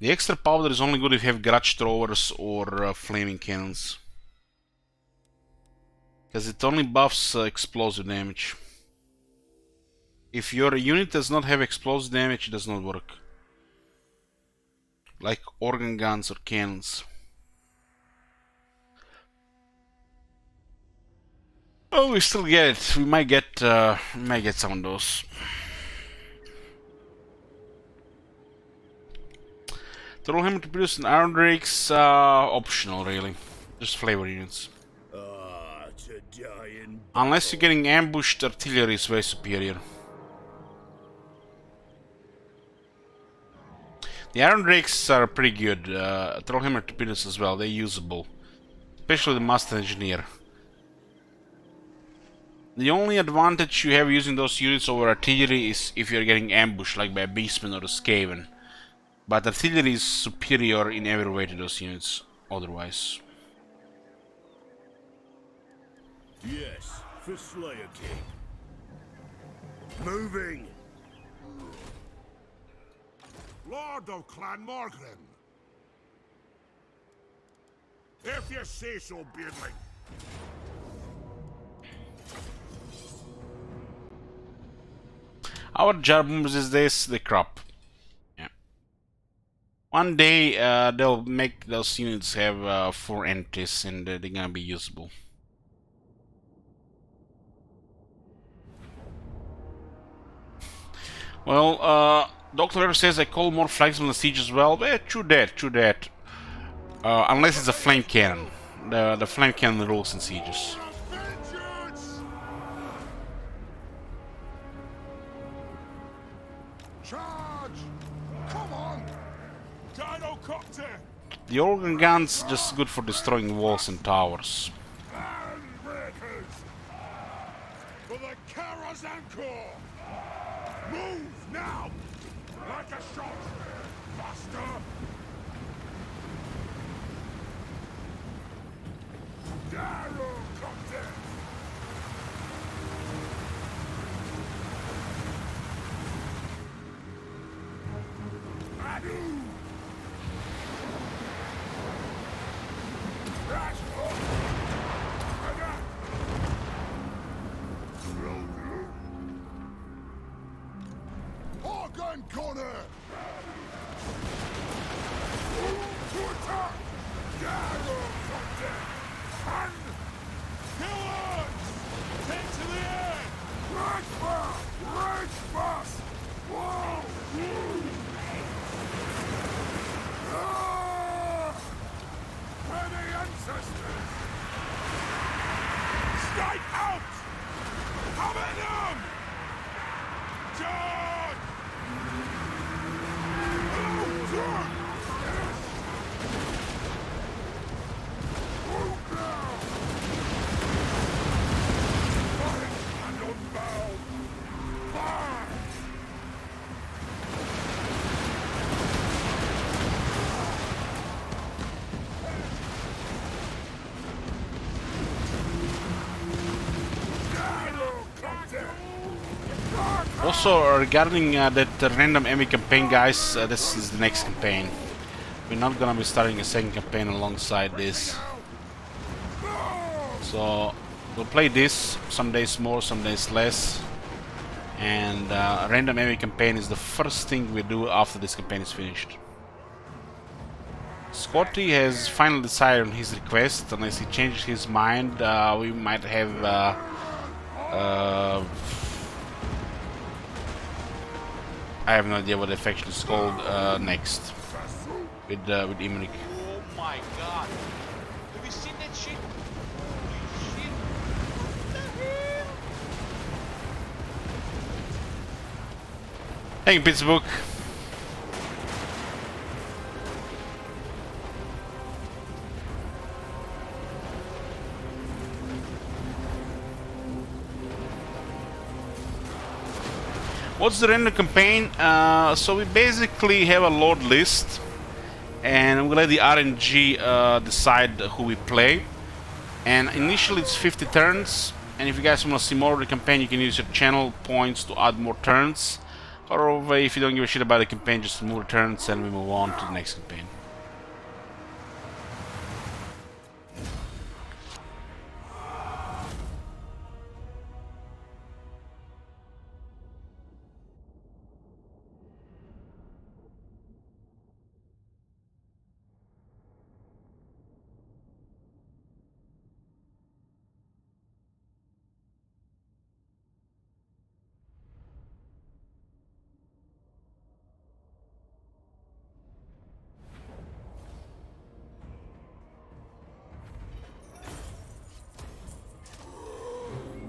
Speaker 1: The extra powder is only good if you have grudge throwers or flaming cannons. Because it only buffs explosive damage. If your unit does not have explosive damage, it does not work. Like organ guns or cannons. Oh, we still get it. We might get some of those. Troll hammer to produce an iron drakes, optional really. Just flavor units.
Speaker 6: To die in
Speaker 1: Unless you're getting ambushed, artillery is way superior. The iron drakes are pretty good. Troll hammer torpedoes as well, they're usable. Especially the master engineer. The only advantage you have using those units over artillery is if you're getting ambushed, like by a beastman or a skaven. But artillery is superior in every way to those units, otherwise.
Speaker 6: Yes, for Slayer King. Moving.
Speaker 4: Lord of Clan Morgrim. If you say so, Beardling.
Speaker 1: Our jar bombs these days, they crop. Yeah. One day they'll make those units have 4 entities and they're gonna be usable. Well, Dr. Weber says I call more flexible in siege as well. True that, true that. Unless it's a flame cannon. The flame cannon rules in sieges.
Speaker 4: Vengeance! Charge! Come on! Gyrocopter!
Speaker 1: The organ guns just good for destroying walls and towers.
Speaker 4: Landbreakers! For the Karazhan Corps! Move now! Like a shot! Faster! Gyrocopter! Adu! Crash! Organ corner! Charge!
Speaker 1: Also, regarding that random enemy campaign, guys, this is the next campaign. We're not gonna be starting a second campaign alongside this. So, we'll play this some days more, some days less. And random enemy campaign is the first thing we do after this campaign is finished. Scotty has finally decided on his request. Unless he changes his mind, we might have I have no idea what the faction is called next with Imrik.
Speaker 7: Oh my god. Have you seen that shit? Holy shit. What the hell?
Speaker 1: Thank you, Pittsburgh. What's the random campaign? So we basically have a load list, and I'm gonna let the RNG decide who we play. And initially it's 50 turns, and if you guys want to see more of the campaign, you can use your channel points to add more turns. Or if you don't give a shit about the campaign, just remove the turns and we move on to the next campaign.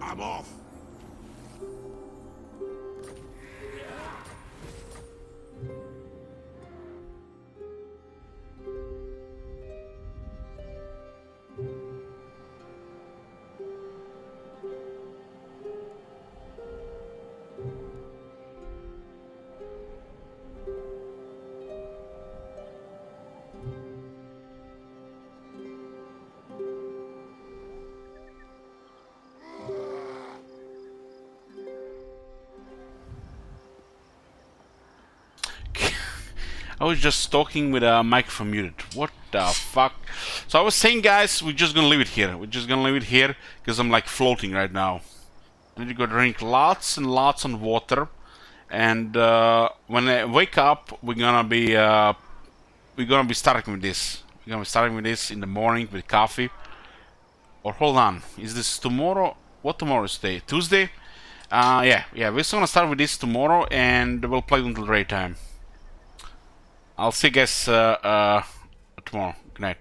Speaker 4: I'm off.
Speaker 1: I was just talking with a microphone muted. What the fuck? So I was saying, guys, we're just gonna leave it here. We're just gonna leave it here because I'm like floating right now. I need to go drink lots and lots of water. And when I wake up, we're gonna be starting with this. We're gonna be starting with this in the morning with coffee. Or hold on, is this tomorrow? What tomorrow is today? Tuesday? Yeah, we're just gonna start with this tomorrow, and we'll play until daytime. I'll see you guys tomorrow. Good night.